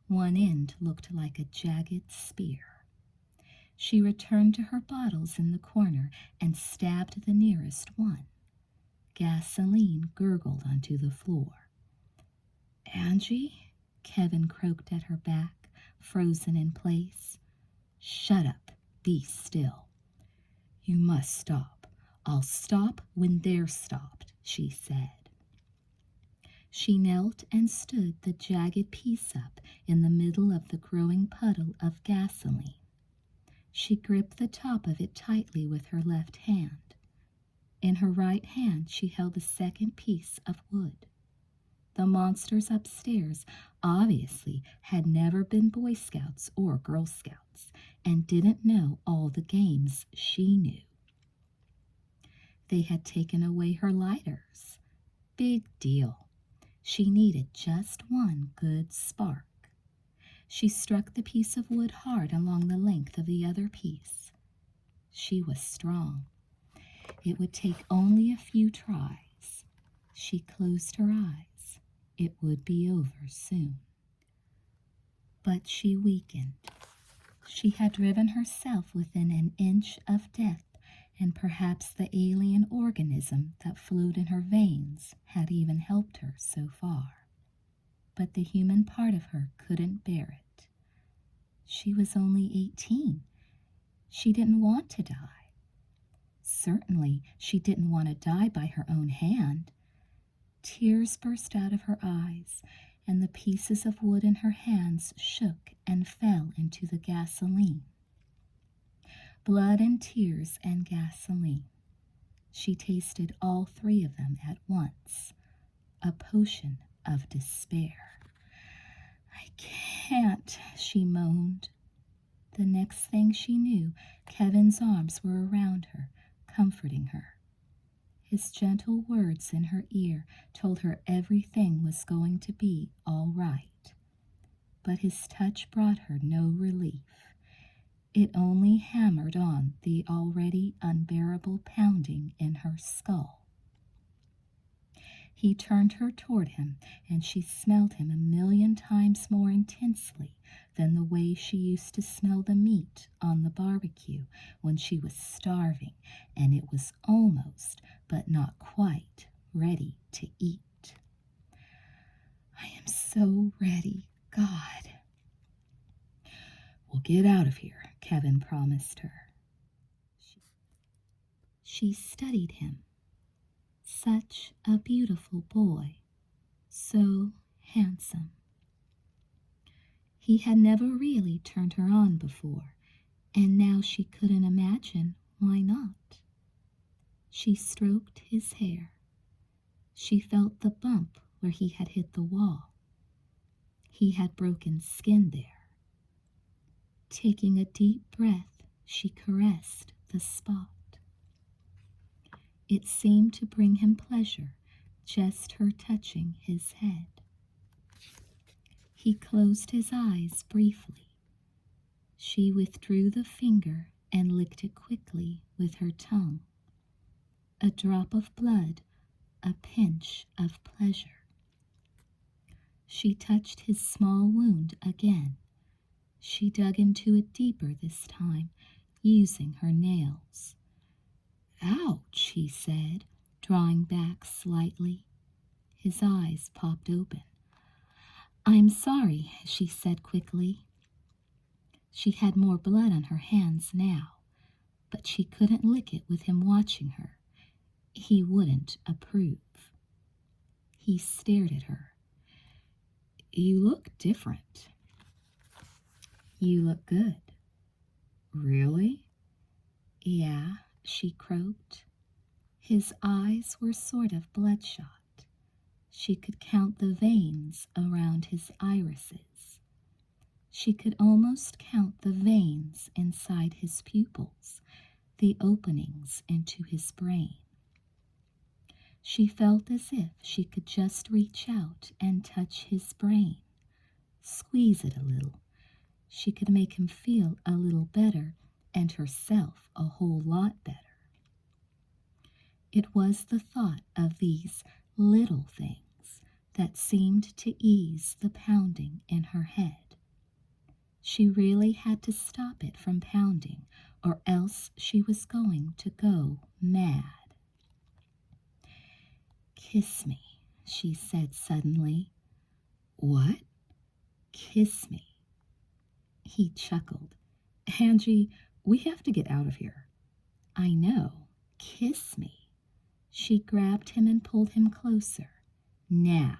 One end looked like a jagged spear. She returned to her bottles in the corner and stabbed the nearest one. Gasoline gurgled onto the floor. "Angie?" Kevin croaked at her back, frozen in place. "Shut up. Be still." "You must stop." "I'll stop when they're stopped," she said. She knelt and stood the jagged piece up in the middle of the growing puddle of gasoline. She gripped the top of it tightly with her left hand. In her right hand she held the second piece of wood. The monsters upstairs obviously had never been Boy Scouts or Girl Scouts and didn't know all the games she knew. They had taken away her lighters. Big deal. She needed just one good spark. She struck the piece of wood hard along the length of the other piece. She was strong. It would take only a few tries. She closed her eyes. It would be over soon. But she weakened. She had driven herself within an inch of death, and perhaps the alien organism that flowed in her veins had even helped her so far. But the human part of her couldn't bear it. She was only 18. She didn't want to die. Certainly, she didn't want to die by her own hand. Tears burst out of her eyes, and the pieces of wood in her hands shook and fell into the gasoline. Blood and tears and gasoline. She tasted all three of them at once. A potion of despair. "I can't," she moaned. The next thing she knew, Kevin's arms were around her, comforting her. His gentle words in her ear told her everything was going to be all right. But his touch brought her no relief. It only hammered on the already unbearable pounding in her skull. He turned her toward him, and she smelled him 1,000,000 times more intensely than the way she used to smell the meat on the barbecue when she was starving and it was almost, but not quite, ready to eat. "I am so ready, God." "We'll get out of here," Kevin promised her. She studied him. Such a beautiful boy, so handsome. He had never really turned her on before, and now she couldn't imagine why not. She stroked his hair. She felt the bump where he had hit the wall. He had broken skin there. Taking a deep breath, she caressed the spot. It seemed to bring him pleasure, just her touching his head. He closed his eyes briefly. She withdrew the finger and licked it quickly with her tongue. A drop of blood, a pinch of pleasure. She touched his small wound again. She dug into it deeper this time, using her nails. "Ouch," he said, drawing back slightly. His eyes popped open. "I'm sorry," she said quickly. She had more blood on her hands now, but she couldn't lick it with him watching her. He wouldn't approve. He stared at her. "You look different." "You look good." "Really?" "Yeah," she croaked. His eyes were sort of bloodshot. She could count the veins around his irises. She could almost count the veins inside his pupils, the openings into his brain. She felt as if she could just reach out and touch his brain, squeeze it a little. She could make him feel a little better and herself a whole lot better. It was the thought of these little things that seemed to ease the pounding in her head. She really had to stop it from pounding, or else she was going to go mad. "Kiss me," she said suddenly. "What?" "Kiss me." He chuckled. "Angie, we have to get out of here." "I know. Kiss me." She grabbed him and pulled him closer. "Now."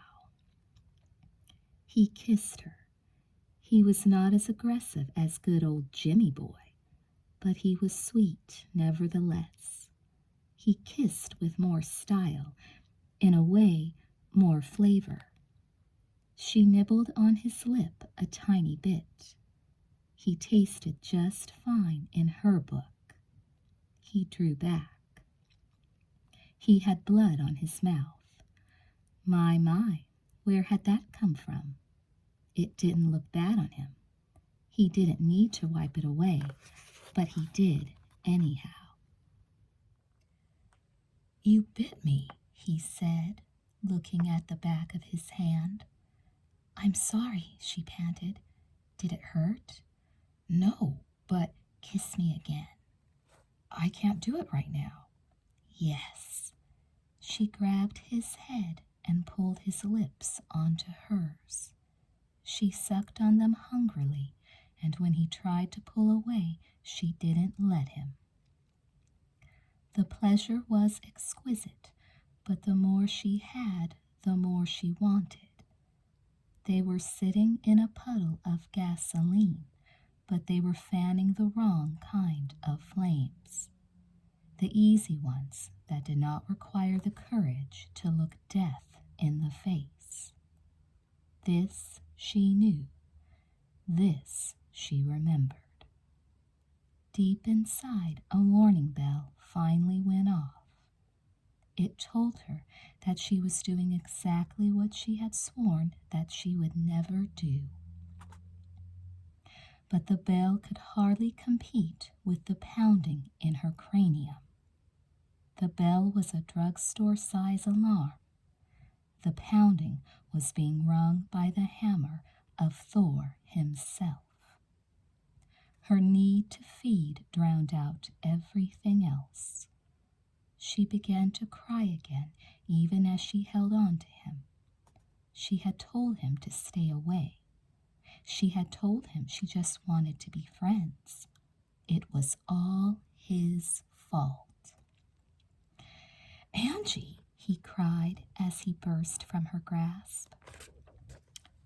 He kissed her. He was not as aggressive as good old Jimmy Boy, but he was sweet nevertheless. He kissed with more style, in a way more flavor. She nibbled on his lip a tiny bit. He tasted just fine in her book. He drew back. He had blood on his mouth. My, where had that come from? It didn't look bad on him. He didn't need to wipe it away, but he did anyhow. You bit me, he said, looking at the back of his hand. I'm sorry, she panted. Did it hurt? No, but kiss me again. I can't do it right now. Yes. She grabbed his head and pulled his lips onto hers. She sucked on them hungrily, and when he tried to pull away, she didn't let him. The pleasure was exquisite, but the more she had, the more she wanted. They were sitting in a puddle of gasoline, but they were fanning the wrong kind of flames. The easy ones that did not require the courage to look death in the face. This she knew. This she remembered. Deep inside, a warning bell finally went off. It told her that she was doing exactly what she had sworn that she would never do. But the bell could hardly compete with the pounding in her cranium. The bell was a drugstore-size alarm. The pounding was being rung by the hammer of Thor himself. Her need to feed drowned out everything else. She began to cry again, even as she held on to him. She had told him to stay away. She had told him she just wanted to be friends. It was all his fault. Angie, he cried as he burst from her grasp.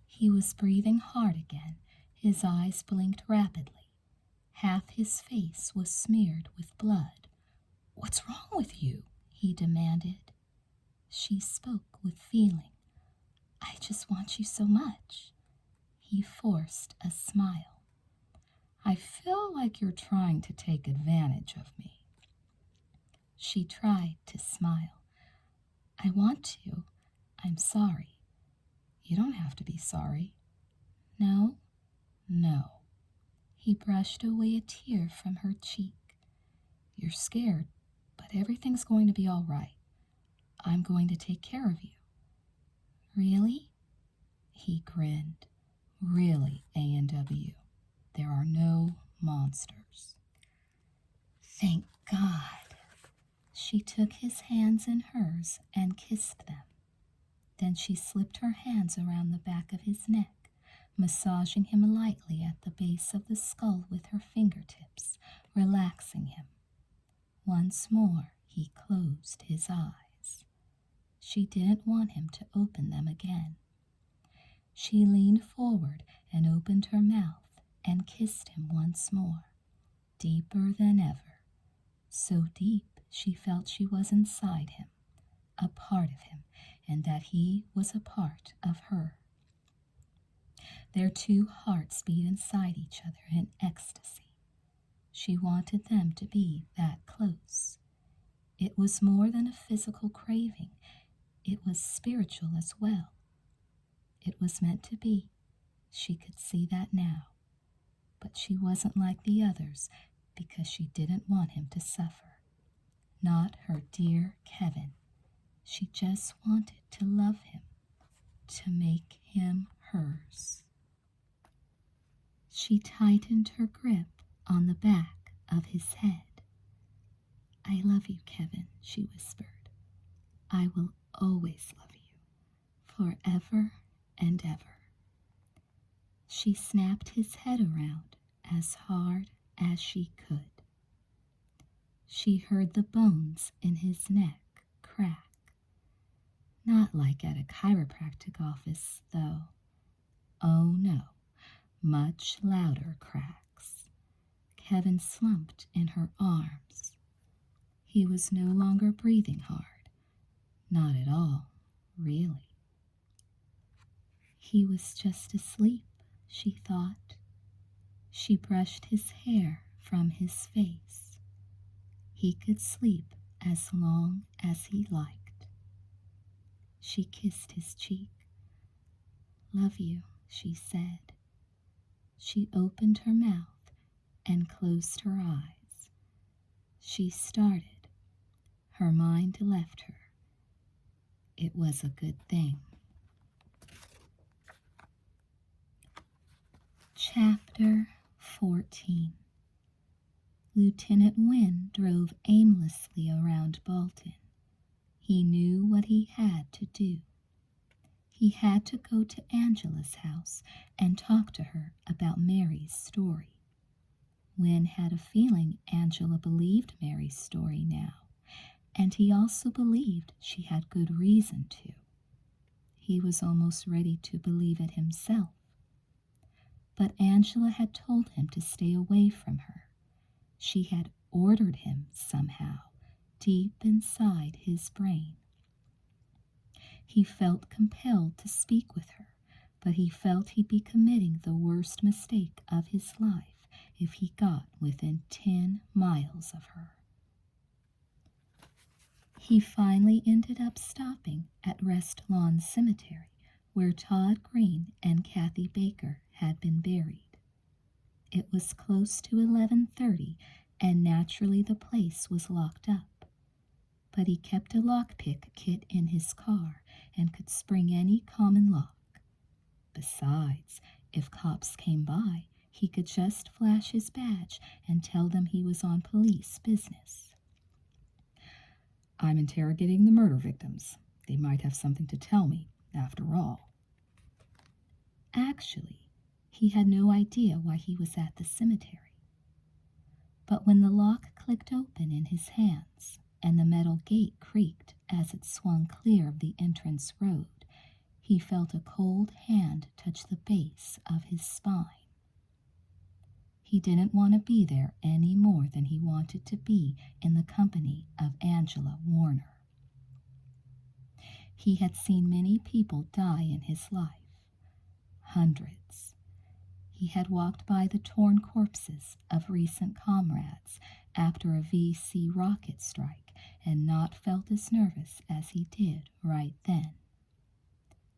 He was breathing hard again. His eyes blinked rapidly. Half his face was smeared with blood. What's wrong with you? He demanded. She spoke with feeling. I just want you so much. He forced a smile. I feel like you're trying to take advantage of me. She tried to smile. I want to. I'm sorry. You don't have to be sorry. No? No. He brushed away a tear from her cheek. You're scared, but everything's going to be all right. I'm going to take care of you. Really? He grinned. Really, A&W. There are no monsters. Thank God. She took his hands in hers and kissed them. Then she slipped her hands around the back of his neck, massaging him lightly at the base of the skull with her fingertips, relaxing him. Once more he closed his eyes. She didn't want him to open them again. She leaned forward and opened her mouth and kissed him once more, deeper than ever, so deep she felt she was inside him, a part of him, and that he was a part of her. Their two hearts beat inside each other in ecstasy. She wanted them to be that close. It was more than a physical craving. It was spiritual as well. It was meant to be. She could see that now. But she wasn't like the others because she didn't want him to suffer. Not her dear Kevin. She just wanted to love him, to make him hers. She tightened her grip on the back of his head. I love you, Kevin, she whispered. I will always love you, forever and ever. She snapped his head around as hard as she could. She heard the bones in his neck crack. Not like at a chiropractic office, though. Oh no, much louder cracks. Kevin slumped in her arms. He was no longer breathing hard. Not at all, really. He was just asleep, she thought. She brushed his hair from his face. He could sleep as long as he liked. She kissed his cheek. "Love you," she said. She opened her mouth and closed her eyes. She started. Her mind left her. It was a good thing. Chapter 14. Lieutenant Wynne drove aimlessly around Bolton. He knew what he had to do. He had to go to Angela's house and talk to her about Mary's story. Wynne had a feeling Angela believed Mary's story now, and he also believed she had good reason to. He was almost ready to believe it himself. But Angela had told him to stay away from her. She had ordered him somehow, deep inside his brain. He felt compelled to speak with her, but he felt he'd be committing the worst mistake of his life if he got within 10 miles of her. He finally ended up stopping at Rest Lawn Cemetery, where Todd Green and Kathy Baker had been buried. It was close to 11:30, and naturally the place was locked up. But he kept a lockpick kit in his car and could spring any common lock. Besides, if cops came by, he could just flash his badge and tell them he was on police business. "I'm interrogating the murder victims. They might have something to tell me, after all." Actually, he had no idea why he was at the cemetery. But when the lock clicked open in his hands and the metal gate creaked as it swung clear of the entrance road, he felt a cold hand touch the base of his spine. He didn't want to be there any more than he wanted to be in the company of Angela Warner. He had seen many people die in his life. Hundreds. He had walked by the torn corpses of recent comrades after a VC rocket strike and not felt as nervous as he did right then.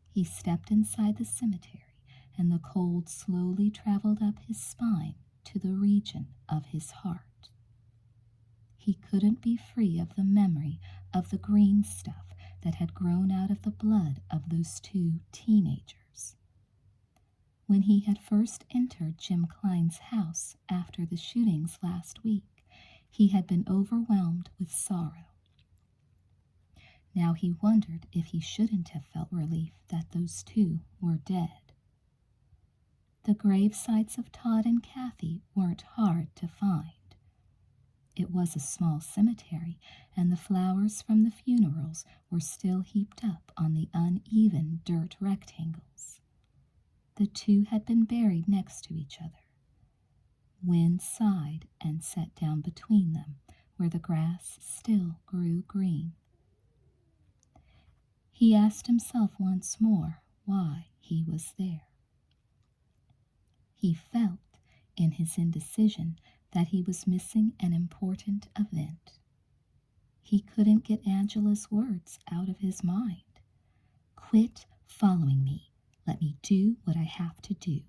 He stepped inside the cemetery, and the cold slowly traveled up his spine to the region of his heart. He couldn't be free of the memory of the green stuff that had grown out of the blood of those two teenagers. When he had first entered Jim Klein's house after the shootings last week, he had been overwhelmed with sorrow. Now he wondered if he shouldn't have felt relief that those two were dead. The grave sites of Todd and Kathy weren't hard to find. It was a small cemetery, and the flowers from the funerals were still heaped up on the uneven dirt rectangles. The two had been buried next to each other. Wynne sighed and sat down between them, where the grass still grew green. He asked himself once more why he was there. He felt, in his indecision, that he was missing an important event. He couldn't get Angela's words out of his mind. "Quit following me. Let me do what I have to do.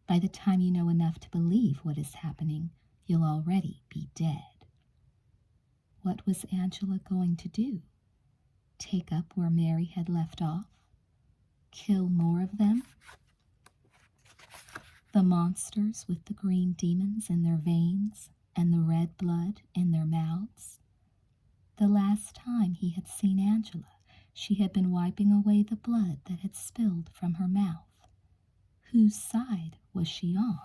By the time you know enough to believe what is happening, you'll already be dead." What was Angela going to do? Take up where Mary had left off? Kill more of them? The monsters with the green demons in their veins and the red blood in their mouths? The last time he had seen Angela, she had been wiping away the blood that had spilled from her mouth. Whose side was she on?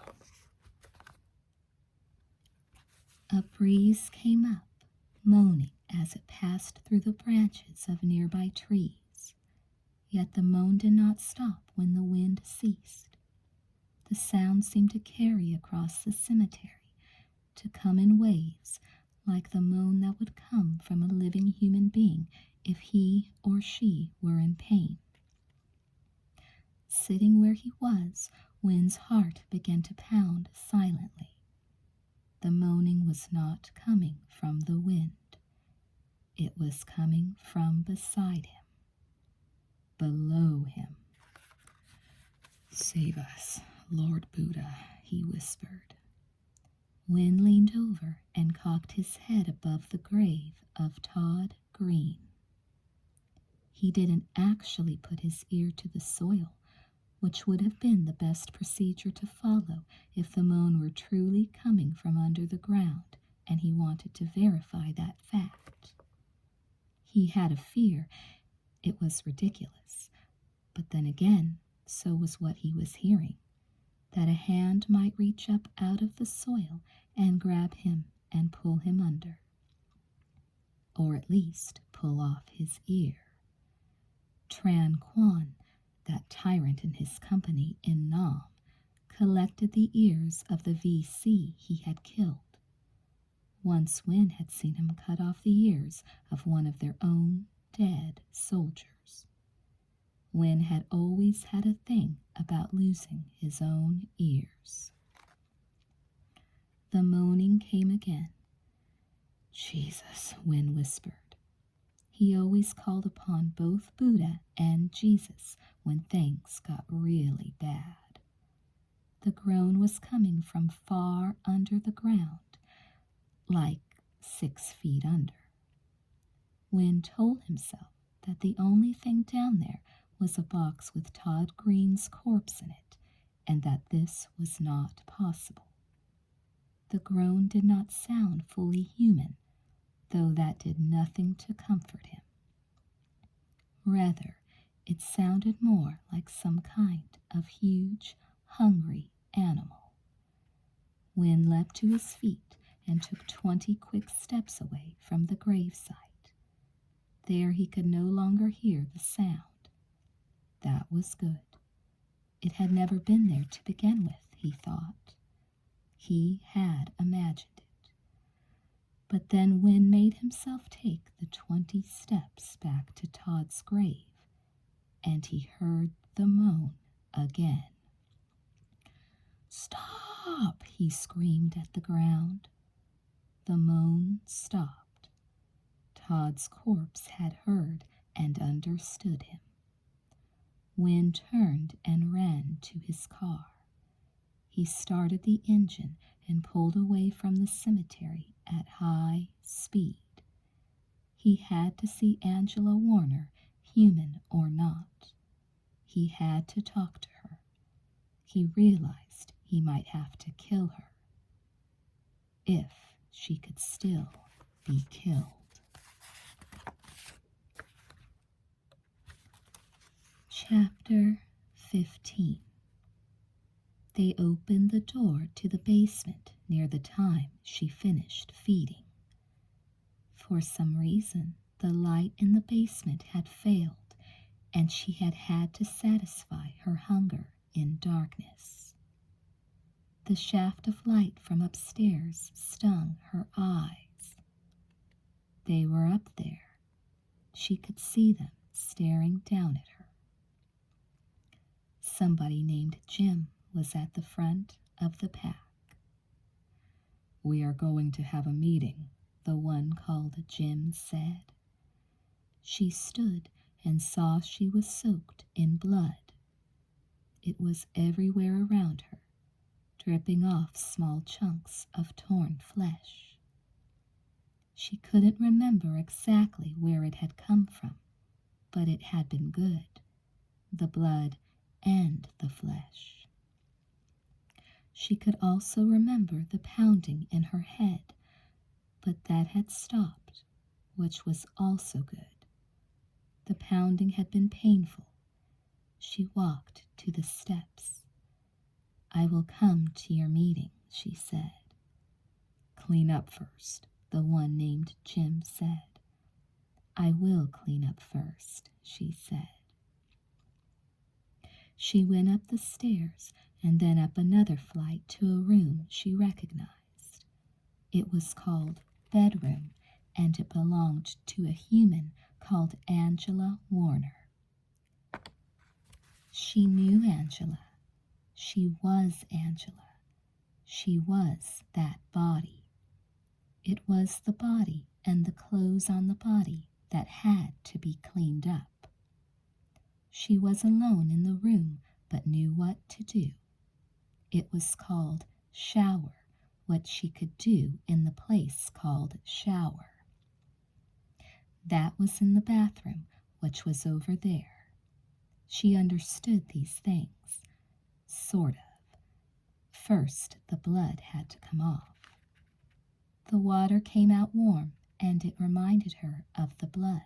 A breeze came up, moaning as it passed through the branches of nearby trees. Yet the moan did not stop when the wind ceased. The sound seemed to carry across the cemetery, to come in waves, like the moan that would come from a living human being if he or she were in pain. Sitting where he was, Wynn's heart began to pound silently. The moaning was not coming from the wind. It was coming from beside him, below him. "Save us, Lord Buddha," he whispered. Wynn leaned over and cocked his head above the grave of Todd Green. He didn't actually put his ear to the soil, which would have been the best procedure to follow if the moan were truly coming from under the ground and he wanted to verify that fact. He had a fear. It was ridiculous. But then again, so was what he was hearing, that a hand might reach up out of the soil and grab him and pull him under. Or at least pull off his ear. Tran Quan, that tyrant in his company in Nam, collected the ears of the VC he had killed. Once Wynn had seen him cut off the ears of one of their own dead soldiers. Wynn had always had a thing about losing his own ears. The moaning came again. "Jesus," Wynn whispered. He always called upon both Buddha and Jesus when things got really bad. The groan was coming from far under the ground, like 6 feet under. Wynn told himself that the only thing down there was a box with Todd Green's corpse in it, and that this was not possible. The groan did not sound fully human, though that did nothing to comfort him. Rather, it sounded more like some kind of huge, hungry animal. Wynn leapt to his feet and took 20 quick steps away from the gravesite. There he could no longer hear the sound. That was good. It had never been there to begin with, he thought. He had imagined it. But then Wynn made himself take the 20 steps back to Todd's grave, and he heard the moan again. "Stop!" he screamed at the ground. The moan stopped. Todd's corpse had heard and understood him. Wynn turned and ran to his car. He started the engine and pulled away from the cemetery at high speed. He had to see Angela Warner, human or not. He had to talk to her. He realized he might have to kill her. If she could still be killed. Chapter 15. They opened the door to the basement near the time she finished feeding. For some reason, the light in the basement had failed, and she had had to satisfy her hunger in darkness. The shaft of light from upstairs stung her eyes. They were up there. She could see them staring down at her. Somebody named Jim was at the front of the pack. "We are going to have a meeting," the one called Jim said. She stood and saw she was soaked in blood. It was everywhere around her, dripping off small chunks of torn flesh. She couldn't remember exactly where it had come from, but it had been good, the blood and the flesh. She could also remember the pounding in her head, but that had stopped, which was also good. The pounding had been painful. She walked to the steps. "I will come to your meeting," she said. "Clean up first," the one named Jim said. "I will clean up first," she said. She went up the stairs and then up another flight to a room she recognized. It was called Bedroom, and it belonged to a human called Angela Warner. She knew Angela. She was Angela. She was that body. It was the body and the clothes on the body that had to be cleaned up. She was alone in the room, but knew what to do. It was called shower, what she could do in the place called shower. That was in the bathroom, which was over there. She understood these things, sort of. First, the blood had to come off. The water came out warm, and it reminded her of the blood.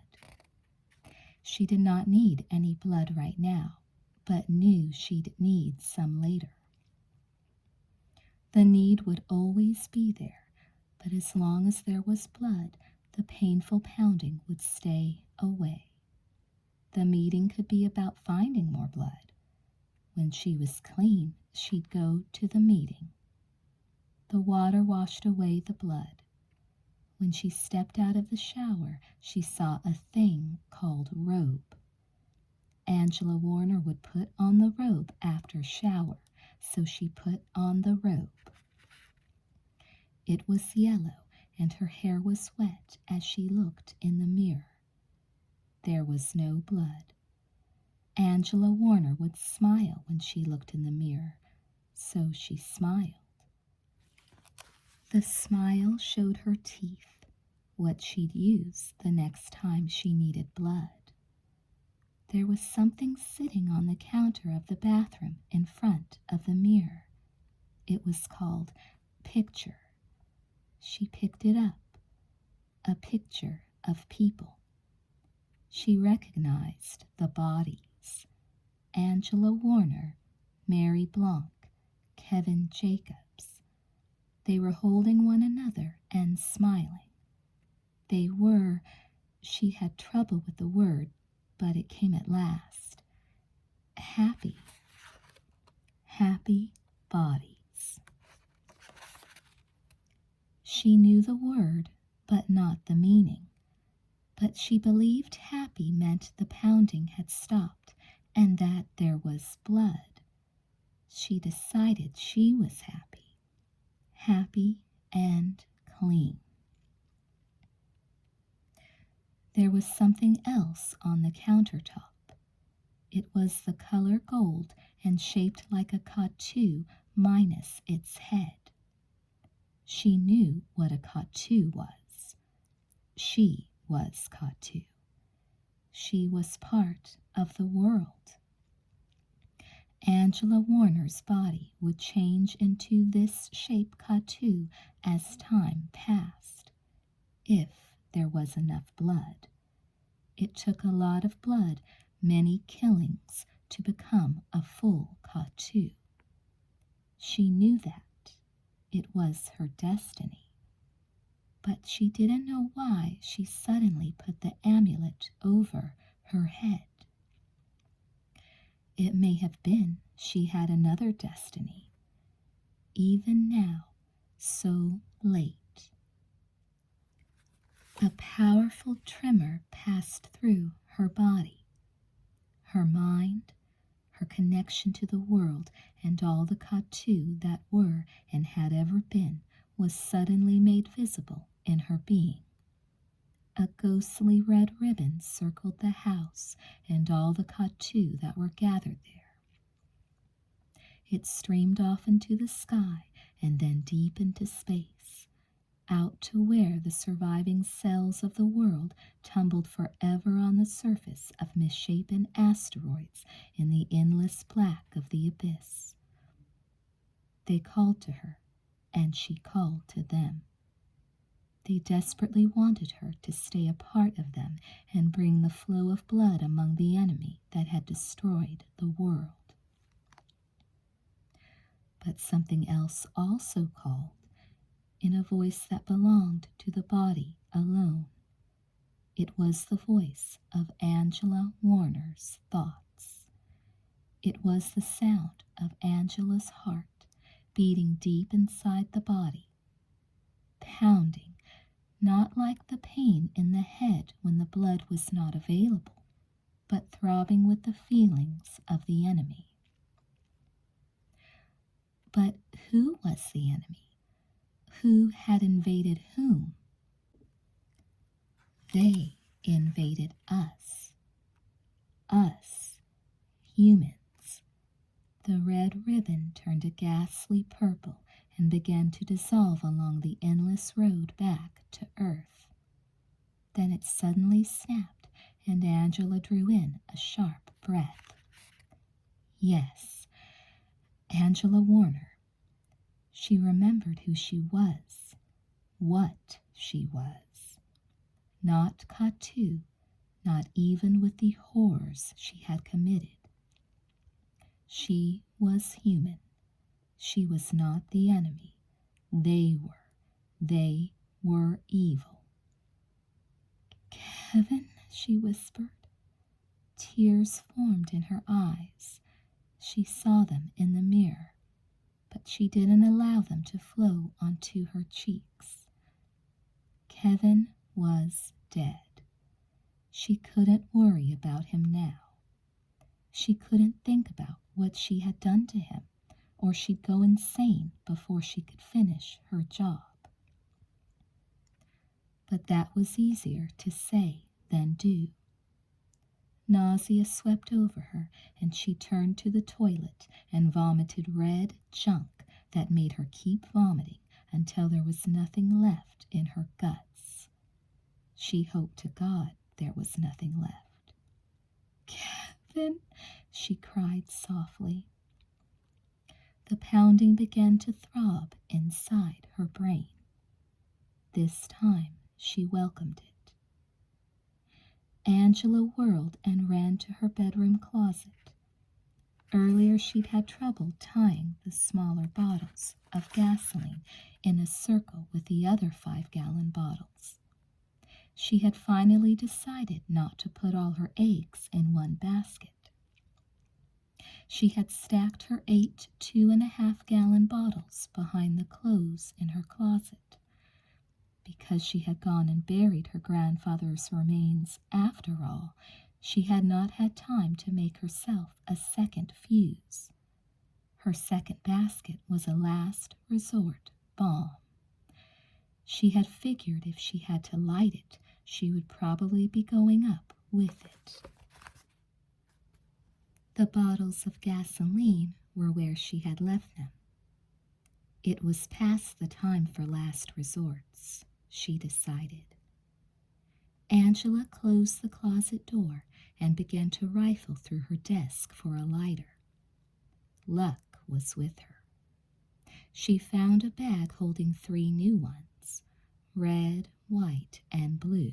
She did not need any blood right now, but knew she'd need some later. The need would always be there, but as long as there was blood, the painful pounding would stay away. The meeting could be about finding more blood. When she was clean, she'd go to the meeting. The water washed away the blood. When she stepped out of the shower, she saw a thing called robe. Angela Warner would put on the robe after shower, so she put on the robe. It was yellow, and her hair was wet as she looked in the mirror. There was no blood. Angela Warner would smile when she looked in the mirror, so she smiled. The smile showed her teeth, what she'd use the next time she needed blood. There was something sitting on the counter of the bathroom in front of the mirror. It was called Picture. She picked it up, a picture of people. She recognized the bodies. Angela Warner, Mary Blanc, Kevin Jacobs. They were holding one another and smiling. They were, she had trouble with the word, but it came at last, happy. Happy bodies. She knew the word, but not the meaning. But she believed happy meant the pounding had stopped and that there was blood. She decided she was happy. Happy and clean. There was something else on the countertop. It was the color gold and shaped like a cockatoo minus its head. She knew what a cockatoo was. She was cockatoo. She was part of the world. Angela Warner's body would change into this shape cockatoo as time passed, if there was enough blood. It took a lot of blood, many killings, to become a full cockatoo. She knew that. It was her destiny. But she didn't know why she suddenly put the amulet over her head. It may have been she had another destiny. Even now, so late. A powerful tremor passed through her body. Her mind, her connection to the world and all the cockatoo that were and had ever been was suddenly made visible in her being. A ghostly red ribbon circled the house and all the cockatoo that were gathered there. It streamed off into the sky and then deep into space, out to where the surviving cells of the world tumbled forever on the surface of misshapen asteroids in the endless black of the abyss. They called to her, and she called to them. They desperately wanted her to stay a part of them and bring the flow of blood among the enemy that had destroyed the world. But something else also called, in a voice that belonged to the body alone. It was the voice of Angela Warner's thoughts. It was the sound of Angela's heart beating deep inside the body, pounding, not like the pain in the head when the blood was not available, but throbbing with the feelings of the enemy. But who was the enemy? Who had invaded whom? They invaded us. Us, humans. The red ribbon turned a ghastly purple and began to dissolve along the endless road back to Earth. Then it suddenly snapped, and Angela drew in a sharp breath. Yes, Angela Warner. She remembered who she was, what she was. Not Katu, not even with the horrors she had committed. She was human. She was not the enemy. They were evil. Kevin, she whispered. Tears formed in her eyes. She saw them in the mirror, but she didn't allow them to flow onto her cheeks. Kevin was dead. She couldn't worry about him now. She couldn't think about what she had done to him, or she'd go insane before she could finish her job. But that was easier to say than do. Nausea swept over her, and she turned to the toilet and vomited red junk that made her keep vomiting until there was nothing left in her guts. She hoped to God there was nothing left. Kevin, she cried softly. The pounding began to throb inside her brain. This time she welcomed it. Angela whirled and ran to her bedroom closet. Earlier she'd had trouble tying the smaller bottles of gasoline in a circle with the other 5-gallon bottles. She had finally decided not to put all her eggs in one basket. She had stacked her 8 2.5-gallon bottles behind the clothes in her closet. Because she had gone and buried her grandfather's remains after all, she had not had time to make herself a second fuse. Her second basket was a last resort bomb. She had figured if she had to light it, she would probably be going up with it. The bottles of gasoline were where she had left them. It was past the time for last resorts, she decided. Angela closed the closet door and began to rifle through her desk for a lighter. Luck was with her. She found a bag holding 3 new ones, red, white, and blue,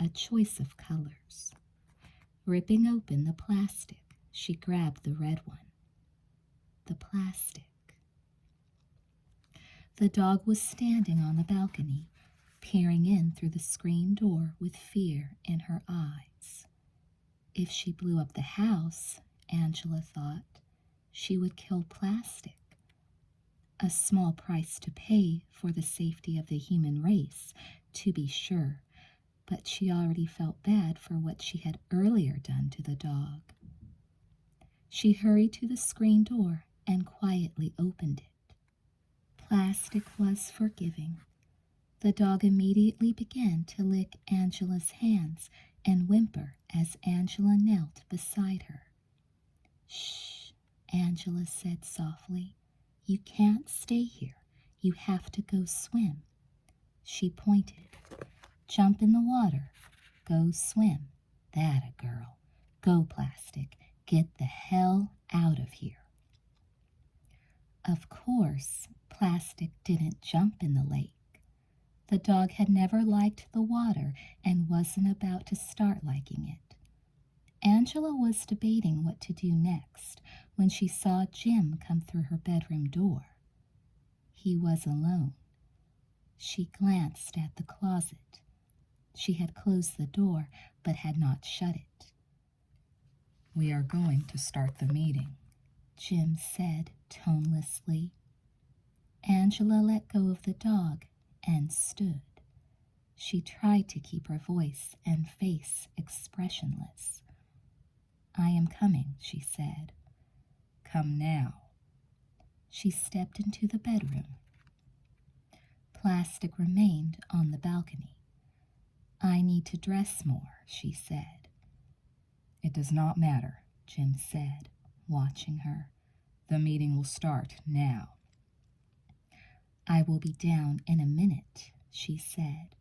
a choice of colors. Ripping open the plastic, she grabbed the red one. The plastic. The dog was standing on the balcony, peering in through the screen door with fear in her eyes. If she blew up the house, Angela thought, she would kill plastic. A small price to pay for the safety of the human race, to be sure, but she already felt bad for what she had earlier done to the dog. She hurried to the screen door and quietly opened it. Plastic was forgiving. The dog immediately began to lick Angela's hands and whimper as Angela knelt beside her. Shh, Angela said softly. You can't stay here. You have to go swim. She pointed. Jump in the water. Go swim. That a girl. Go, Plastic. Get the hell out of here. Of course, Plastic didn't jump in the lake. The dog had never liked the water and wasn't about to start liking it. Angela was debating what to do next when she saw Jim come through her bedroom door. He was alone. She glanced at the closet. She had closed the door but had not shut it. We are going to start the meeting, Jim said tonelessly. Angela let go of the dog and stood. She tried to keep her voice and face expressionless. "I am coming," she said. "Come now." She stepped into the bedroom. Plastic remained on the balcony. "I need to dress more," she said. "It does not matter," Jim said, watching her. "The meeting will start now." "I will be down in a minute," she said,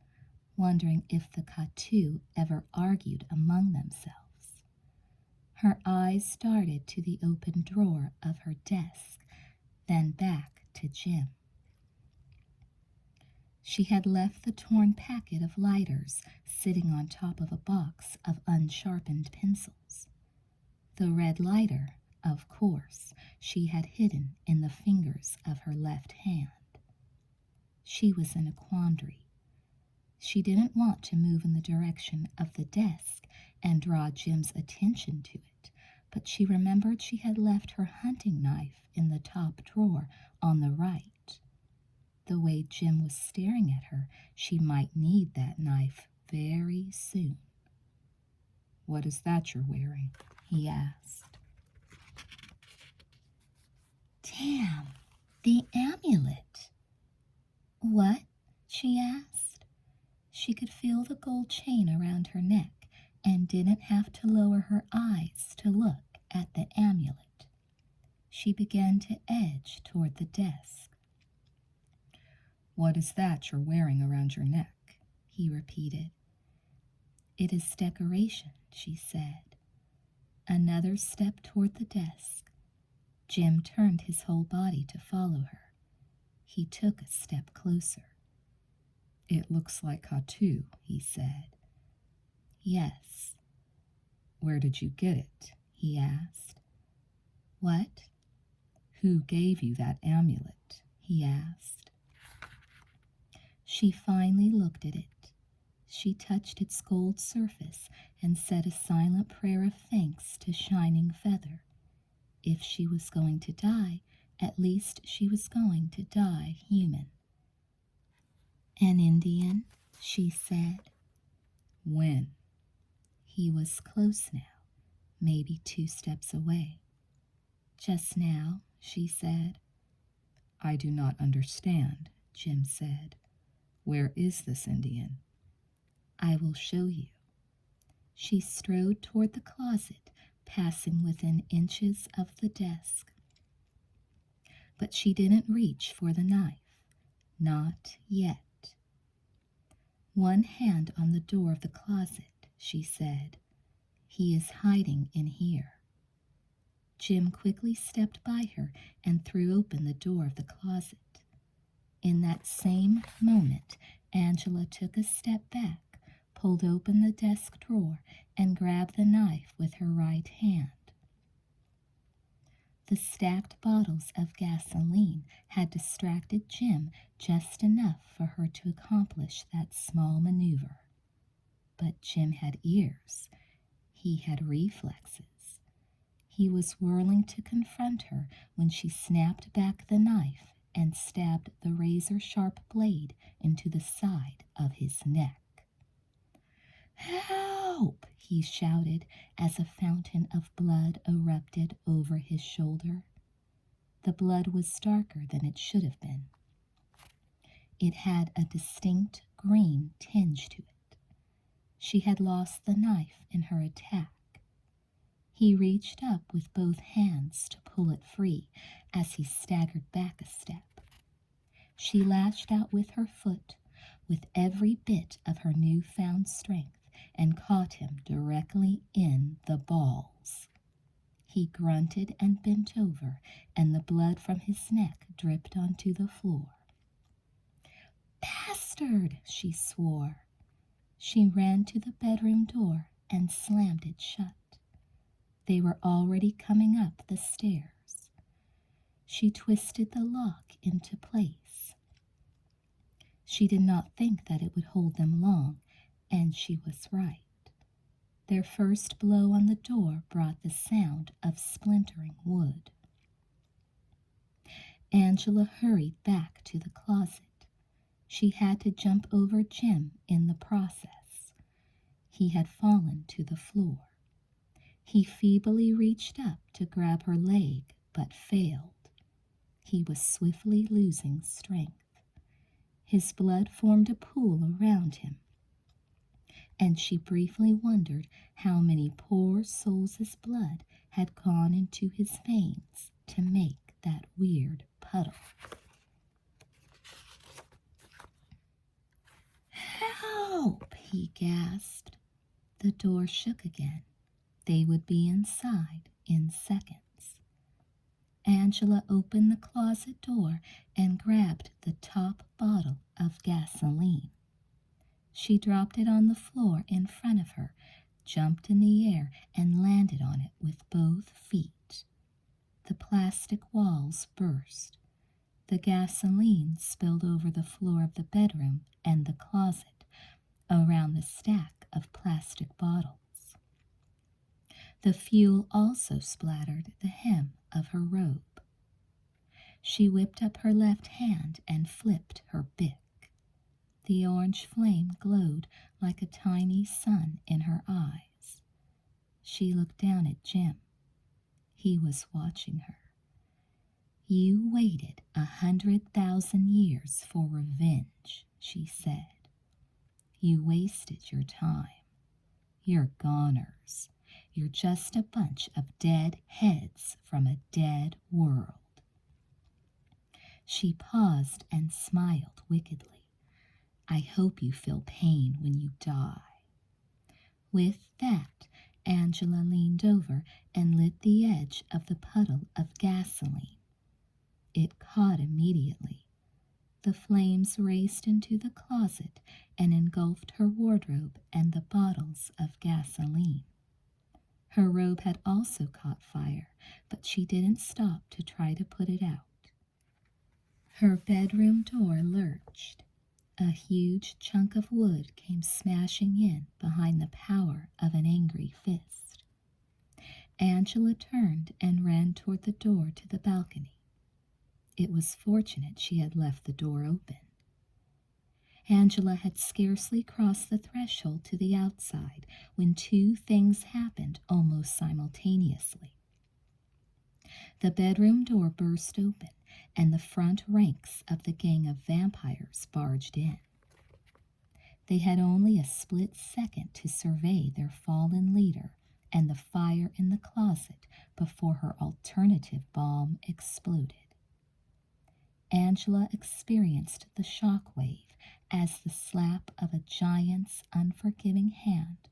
wondering if the Katu ever argued among themselves. Her eyes darted to the open drawer of her desk, then back to Jim. She had left the torn packet of lighters sitting on top of a box of unsharpened pencils. The red lighter, of course, she had hidden in the fingers of her left hand. She was in a quandary. She didn't want to move in the direction of the desk and draw Jim's attention to it, but she remembered she had left her hunting knife in the top drawer on the right. The way Jim was staring at her, she might need that knife very soon. "What is that you're wearing?" he asked. "Damn, the amulet." "What?" she asked. She could feel the gold chain around her neck and didn't have to lower her eyes to look at the amulet. She began to edge toward the desk. "What is that you're wearing around your neck?" he repeated. "It is decoration," she said. Another step toward the desk. Jim turned his whole body to follow her. He took a step closer. "It looks like Katu," he said. "Yes." "Where did you get it?" he asked. "What?" "Who gave you that amulet?" he asked. She finally looked at it. She touched its gold surface and said a silent prayer of thanks to Shining Feather. If she was going to die, at least she was going to die human. "An Indian," she said. "When?" He was close now, maybe 2 steps away. "Just now," she said. "I do not understand," Jim said. "Where is this Indian?" "I will show you." She strode toward the closet, passing within inches of the desk. But she didn't reach for the knife. Not yet. "One hand on the door of the closet," she said. "He is hiding in here." Jim quickly stepped by her and threw open the door of the closet. In that same moment, Angela took a step back, pulled open the desk drawer, and grabbed the knife with her right hand. The stacked bottles of gasoline had distracted Jim just enough for her to accomplish that small maneuver. But Jim had ears. He had reflexes. He was whirling to confront her when she snapped back the knife and stabbed the razor-sharp blade into the side of his neck. "Help!" he shouted as a fountain of blood erupted over his shoulder. The blood was darker than it should have been. It had a distinct green tinge to it. She had lost the knife in her attack. He reached up with both hands to pull it free as he staggered back a step. She lashed out with her foot, with every bit of her newfound strength, and caught him directly in the balls. He grunted and bent over, and the blood from his neck dripped onto the floor. "Bastard!" she swore. She ran to the bedroom door and slammed it shut. They were already coming up the stairs. She twisted the lock into place. She did not think that it would hold them long, and she was right. Their first blow on the door brought the sound of splintering wood. Angela hurried back to the closet. She had to jump over Jim in the process. He had fallen to the floor. He feebly reached up to grab her leg, but failed. He was swiftly losing strength. His blood formed a pool around him, and she briefly wondered how many poor souls' blood had gone into his veins to make that weird puddle. "Help!" he gasped. The door shook again. They would be inside in seconds. Angela opened the closet door and grabbed the top bottle of gasoline. She dropped it on the floor in front of her, jumped in the air, and landed on it with both feet. The plastic walls burst. The gasoline spilled over the floor of the bedroom and the closet, around the stack of plastic bottles. The fuel also splattered the hem of her robe. She whipped up her left hand and flipped her Bic. The orange flame glowed like a tiny sun in her eyes. She looked down at Jim. He was watching her. "You waited 100,000 years for revenge," she said. "You wasted your time. You're goners. You're just a bunch of dead heads from a dead world." She paused and smiled wickedly. "I hope you feel pain when you die." With that, Angela leaned over and lit the edge of the puddle of gasoline. It caught immediately. The flames raced into the closet and engulfed her wardrobe and the bottles of gasoline. Her robe had also caught fire, but she didn't stop to try to put it out. Her bedroom door lurched. A huge chunk of wood came smashing in behind the power of an angry fist. Angela turned and ran toward the door to the balcony. It was fortunate she had left the door open. Angela had scarcely crossed the threshold to the outside when two things happened almost simultaneously. The bedroom door burst open, and the front ranks of the gang of vampires barged in. They had only a split second to survey their fallen leader and the fire in the closet before her alternative bomb exploded. Angela experienced the shock wave as the slap of a giant's unforgiving hand,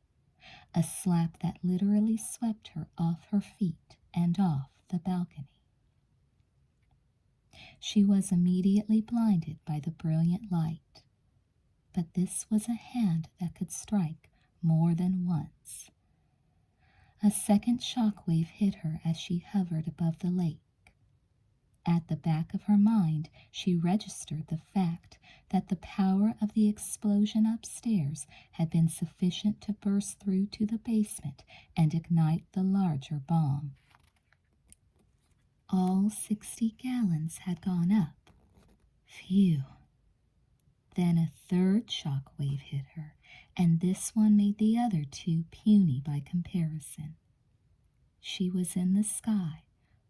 a slap that literally swept her off her feet and off the balcony. She was immediately blinded by the brilliant light, but this was a hand that could strike more than once. A second shock wave hit her as she hovered above the lake. At the back of her mind, she registered the fact that the power of the explosion upstairs had been sufficient to burst through to the basement and ignite the larger bomb. All 60 gallons had gone up. Phew. Then a third shock wave hit her, and this one made the other two puny by comparison. She was in the sky,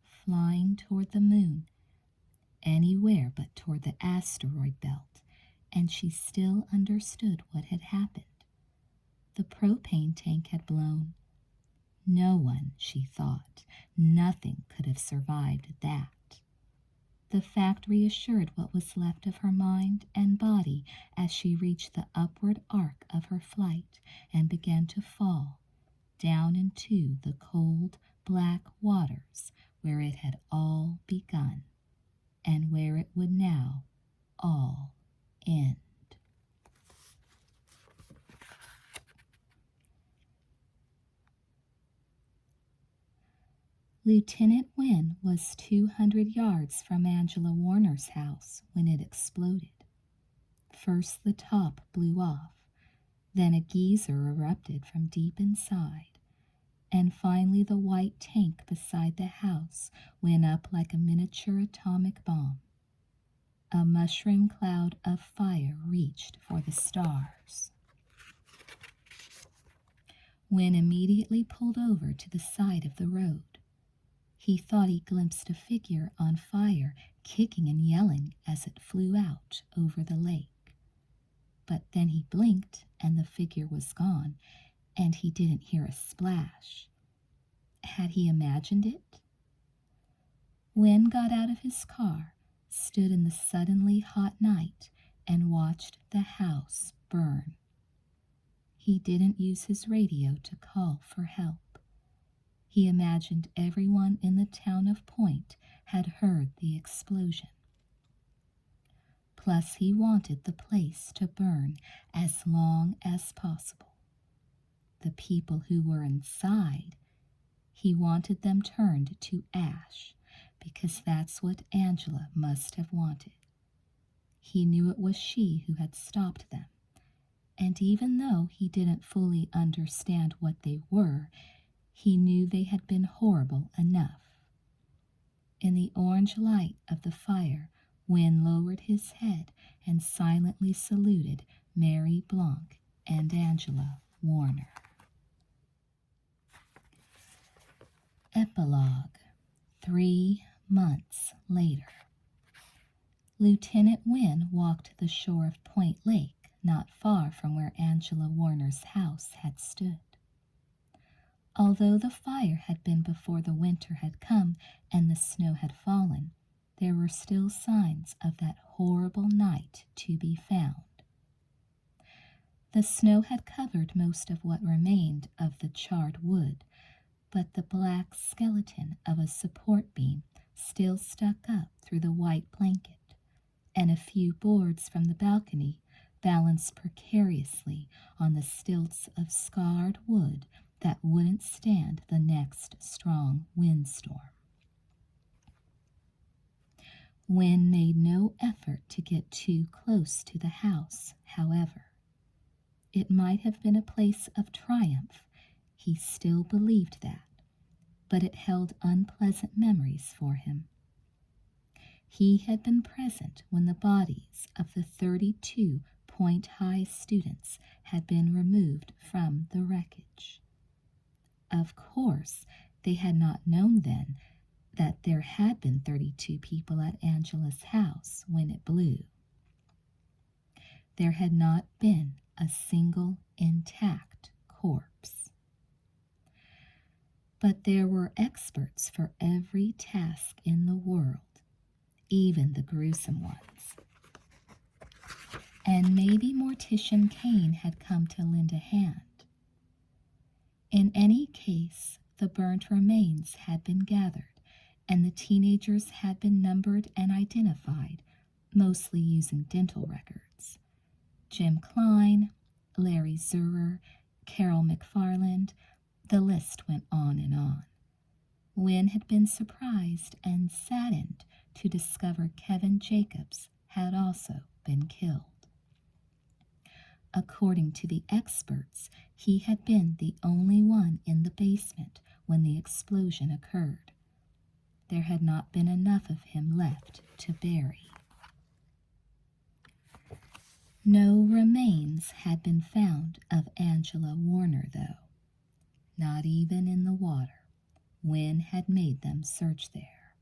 flying toward the moon, anywhere but toward the asteroid belt, and she still understood what had happened. The propane tank had blown. No one, she thought, nothing could have survived that. The fact reassured what was left of her mind and body as she reached the upward arc of her flight and began to fall down into the cold, black waters where it had all begun and where it would now all end. Lieutenant Wynne was 200 yards from Angela Warner's house when it exploded. First the top blew off, then a geyser erupted from deep inside, and finally the white tank beside the house went up like a miniature atomic bomb. a mushroom cloud of fire reached for the stars. Wynne immediately pulled over to the side of the road. He thought he glimpsed a figure on fire, kicking and yelling as it flew out over the lake. But then he blinked and the figure was gone, and he didn't hear a splash. Had he imagined it? Wynne got out of his car, stood in the suddenly hot night, and watched the house burn. He didn't use his radio to call for help. He imagined everyone in the town of Point had heard the explosion. Plus, he wanted the place to burn as long as possible. The people who were inside, he wanted them turned to ash, because that's what Angela must have wanted. He knew it was she who had stopped them, and even though he didn't fully understand what they were, he knew they had been horrible enough. In the orange light of the fire, Wynne lowered his head and silently saluted Mary Blanc and Angela Warner. Epilogue. 3 months later. Lieutenant Wynne walked the shore of Point Lake, not far from where Angela Warner's house had stood. Although the fire had been before the winter had come and the snow had fallen, there were still signs of that horrible night to be found. The snow had covered most of what remained of the charred wood, but the black skeleton of a support beam still stuck up through the white blanket, and a few boards from the balcony balanced precariously on the stilts of scarred wood that wouldn't stand the next strong windstorm. Wynne made no effort to get too close to the house, however. It might have been a place of triumph, he still believed that, but it held unpleasant memories for him. He had been present when the bodies of the 32 Point High students had been removed from the wreckage. Of course, they had not known then that there had been 32 people at Angela's house when it blew. There had not been a single intact corpse. But there were experts for every task in the world, even the gruesome ones. And maybe Mortician Kane had come to lend a hand. In any case, the burnt remains had been gathered, and the teenagers had been numbered and identified, mostly using dental records. Jim Klein, Larry Zurer, Carol McFarland, the list went on and on. Wynne had been surprised and saddened to discover Kevin Jacobs had also been killed. According to the experts, he had been the only one in the basement when the explosion occurred. There had not been enough of him left to bury. No remains had been found of Angela Warner, though. Not even in the water. Wynne had made them search there.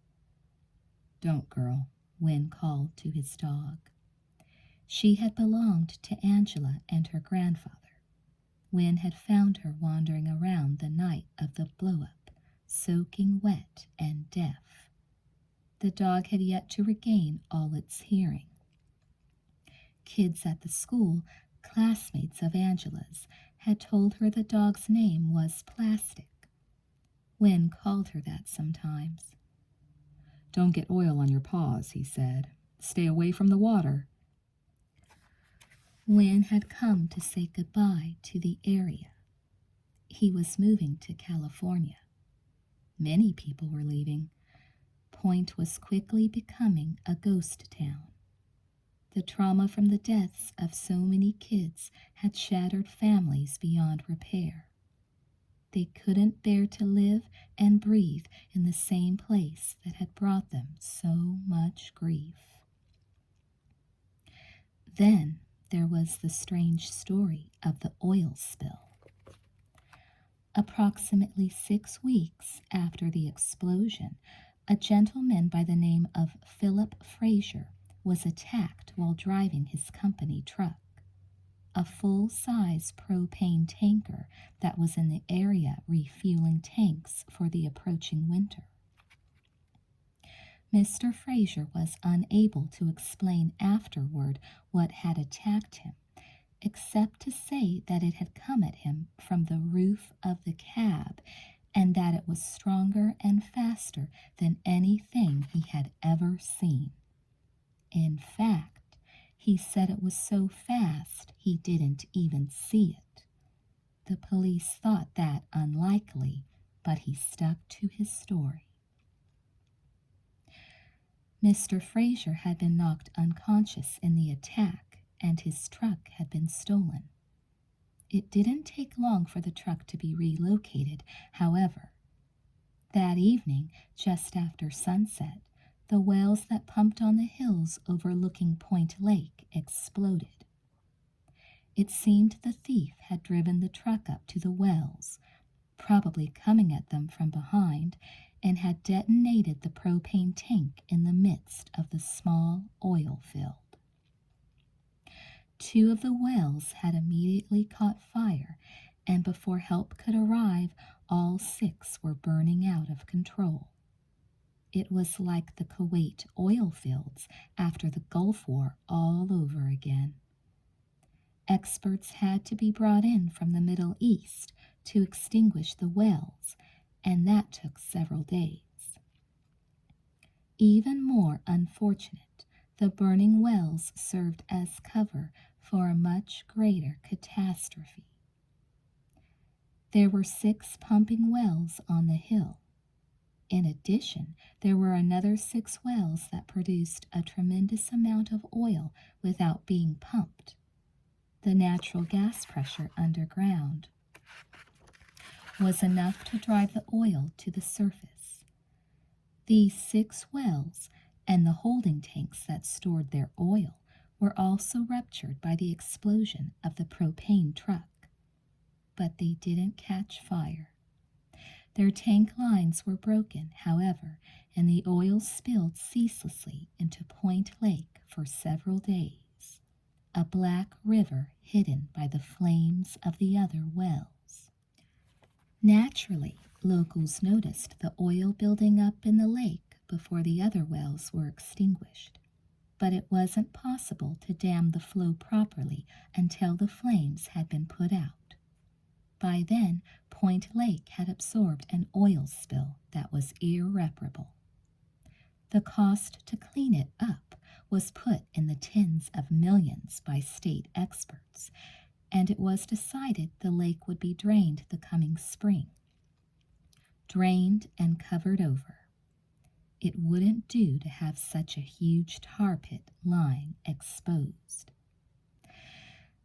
"Don't, girl," Wynne called to his dog. She had belonged to Angela and her grandfather. Wynne had found her wandering around the night of the blow-up, soaking wet and deaf. The dog had yet to regain all its hearing. Kids at the school, classmates of Angela's, had told her the dog's name was Plastic. Wynne called her that sometimes. "Don't get oil on your paws," he said. "Stay away from the water." Wynne had come to say goodbye to the area. He was moving to California. Many people were leaving. Point was quickly becoming a ghost town. The trauma from the deaths of so many kids had shattered families beyond repair. They couldn't bear to live and breathe in the same place that had brought them so much grief. Then there was the strange story of the oil spill. Approximately 6 weeks after the explosion, a gentleman by the name of Philip Fraser was attacked while driving his company truck, a full-size propane tanker that was in the area refueling tanks for the approaching winter. Mr. Fraser was unable to explain afterward what had attacked him, except to say that it had come at him from the roof of the cab and that it was stronger and faster than anything he had ever seen. In fact, he said it was so fast he didn't even see it. The police thought that unlikely, but he stuck to his story. Mr. Fraser had been knocked unconscious in the attack, and his truck had been stolen. It didn't take long for the truck to be relocated, however. That evening, just after sunset, the wells that pumped on the hills overlooking Point Lake exploded. It seemed the thief had driven the truck up to the wells, probably coming at them from behind, and had detonated the propane tank in the midst of the small oil field. 2 of the wells had immediately caught fire, and before help could arrive, all 6 were burning out of control. It was like the Kuwait oil fields after the Gulf War all over again. Experts had to be brought in from the Middle East to extinguish the wells, and that took several days. Even more unfortunate, the burning wells served as cover for a much greater catastrophe. There were 6 pumping wells on the hill. In addition, there were another 6 wells that produced a tremendous amount of oil without being pumped. The natural gas pressure underground was enough to drive the oil to the surface. These 6 wells and the holding tanks that stored their oil were also ruptured by the explosion of the propane truck, but they didn't catch fire. Their tank lines were broken, however, and the oil spilled ceaselessly into Point Lake for several days, a black river hidden by the flames of the other wells. Naturally, locals noticed the oil building up in the lake before the other wells were extinguished, but it wasn't possible to dam the flow properly until the flames had been put out. By then, Point Lake had absorbed an oil spill that was irreparable. The cost to clean it up was put in the tens of millions by state experts, and it was decided the lake would be drained the coming spring. Drained and covered over. It wouldn't do to have such a huge tar pit lying exposed.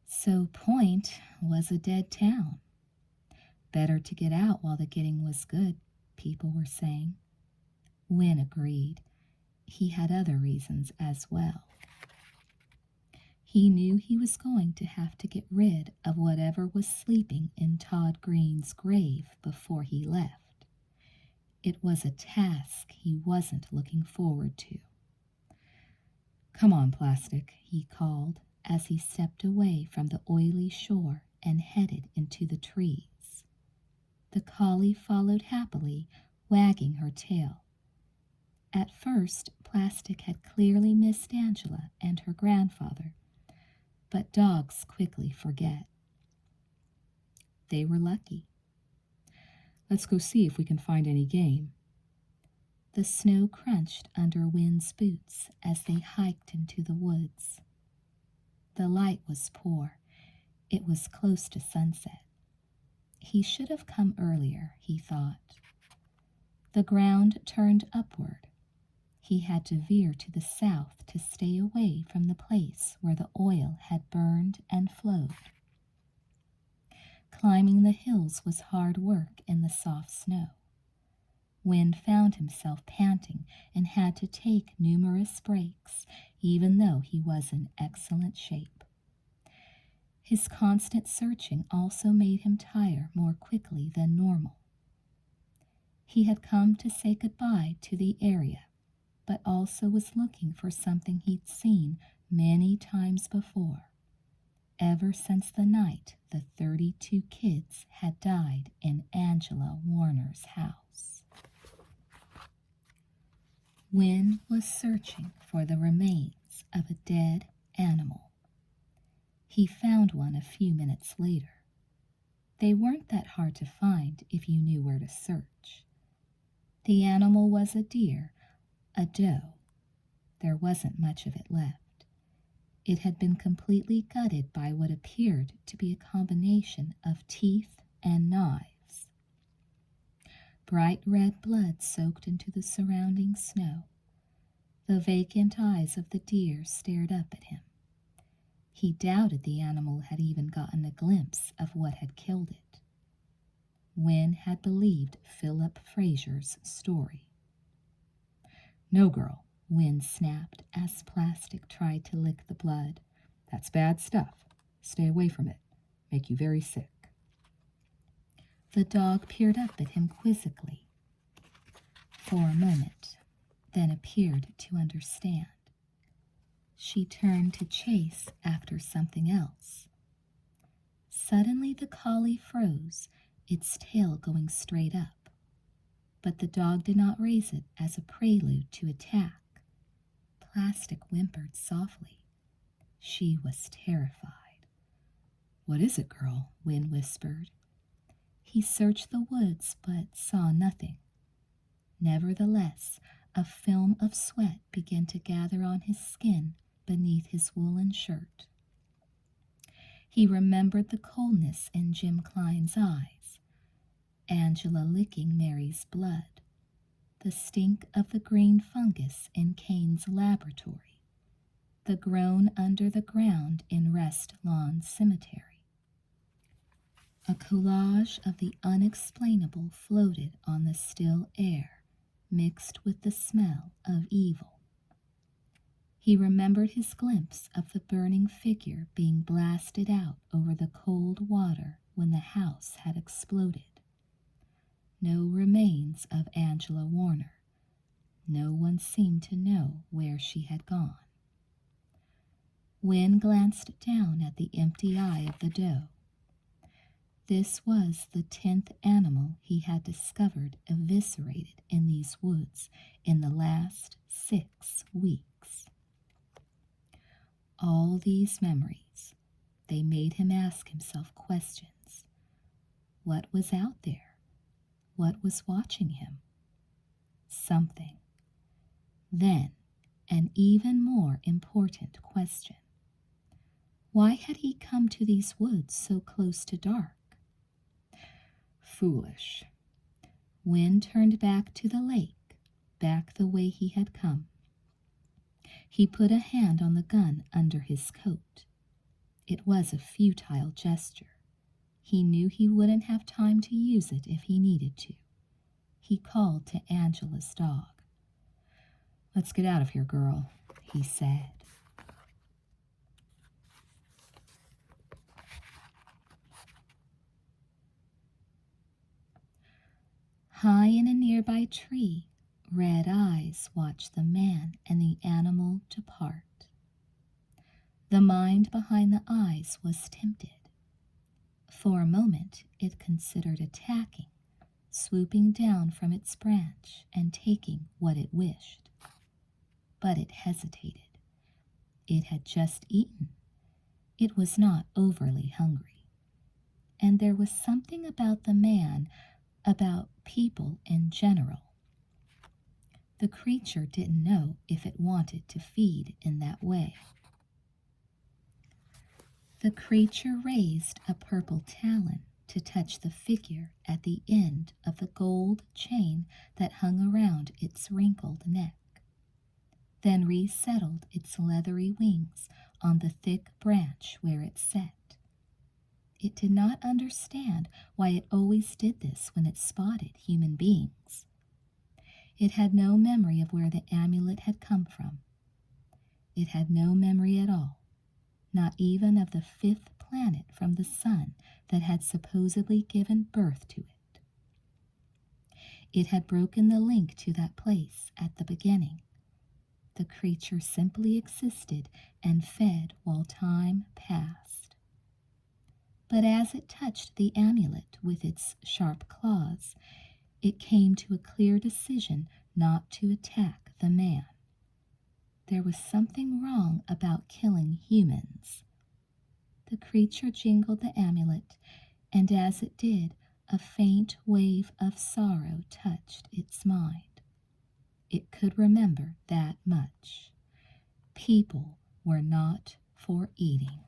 So Point was a dead town. Better to get out while the getting was good, people were saying. Wynne agreed. He had other reasons as well. He knew he was going to have to get rid of whatever was sleeping in Todd Green's grave before he left. It was a task he wasn't looking forward to. "Come on, Plastic," he called as he stepped away from the oily shore and headed into the trees. The collie followed happily, wagging her tail. At first, Plastic had clearly missed Angela and her grandfather, but dogs quickly forget. They were lucky. "Let's go see if we can find any game." The snow crunched under Wynne's boots as they hiked into the woods. The light was poor. It was close to sunset. He should have come earlier, he thought. The ground turned upward. He had to veer to the south to stay away from the place where the oil had burned and flowed. Climbing the hills was hard work in the soft snow. Wynne found himself panting and had to take numerous breaks, even though he was in excellent shape. His constant searching also made him tire more quickly than normal. He had come to say goodbye to the area, but also was looking for something he'd seen many times before, ever since the night the 32 kids had died in Angela Warner's house. Wynne was searching for the remains of a dead animal. He found one a few minutes later. They weren't that hard to find if you knew where to search. The animal was a deer, a doe. There wasn't much of it left. It had been completely gutted by what appeared to be a combination of teeth and knives. Bright red blood soaked into the surrounding snow. The vacant eyes of the deer stared up at him. He doubted the animal had even gotten a glimpse of what had killed it. Wynne had believed Philip Fraser's story. "No, girl," Wynne snapped as Plastic tried to lick the blood. "That's bad stuff. Stay away from it. Make you very sick." The dog peered up at him quizzically for a moment, then appeared to understand. She turned to chase after something else. Suddenly the collie froze, its tail going straight up. But the dog did not raise it as a prelude to attack. Plastic whimpered softly. She was terrified. "What is it, girl?" Wynne whispered. He searched the woods but saw nothing. Nevertheless, a film of sweat began to gather on his skin beneath his woolen shirt. He remembered the coldness in Jim Klein's eyes, Angela licking Mary's blood, the stink of the green fungus in Kane's laboratory, the groan under the ground in Rest Lawn Cemetery. A collage of the unexplainable floated on the still air, mixed with the smell of evil. He remembered his glimpse of the burning figure being blasted out over the cold water when the house had exploded. No remains of Angela Warner. No one seemed to know where she had gone. Wynne glanced down at the empty eye of the doe. This was the 10th animal he had discovered eviscerated in these woods in the last 6 weeks. All these memories, they made him ask himself questions. What was out there? What was watching him? Something. Then, an even more important question. Why had he come to these woods so close to dark? Foolish. Wynne turned back to the lake, back the way he had come. He put a hand on the gun under his coat. It was a futile gesture. He knew he wouldn't have time to use it if he needed to. He called to Angela's dog. "Let's get out of here, girl," he said. High in a nearby tree, red eyes watched the man and the animal depart. The mind behind the eyes was tempted. For a moment it considered attacking, swooping down from its branch and taking what it wished. But it hesitated. It had just eaten. It was not overly hungry. And there was something about the man, about people in general. The creature didn't know if it wanted to feed in that way. The creature raised a purple talon to touch the figure at the end of the gold chain that hung around its wrinkled neck, then resettled its leathery wings on the thick branch where it sat. It did not understand why it always did this when it spotted human beings. It had no memory of where the amulet had come from. It had no memory at all, not even of the fifth planet from the sun that had supposedly given birth to it. It had broken the link to that place at the beginning. The creature simply existed and fed while time passed. But as it touched the amulet with its sharp claws, it came to a clear decision not to attack the man. There was something wrong about killing humans. The creature jingled the amulet, and as it did, a faint wave of sorrow touched its mind. It could remember that much. People were not for eating.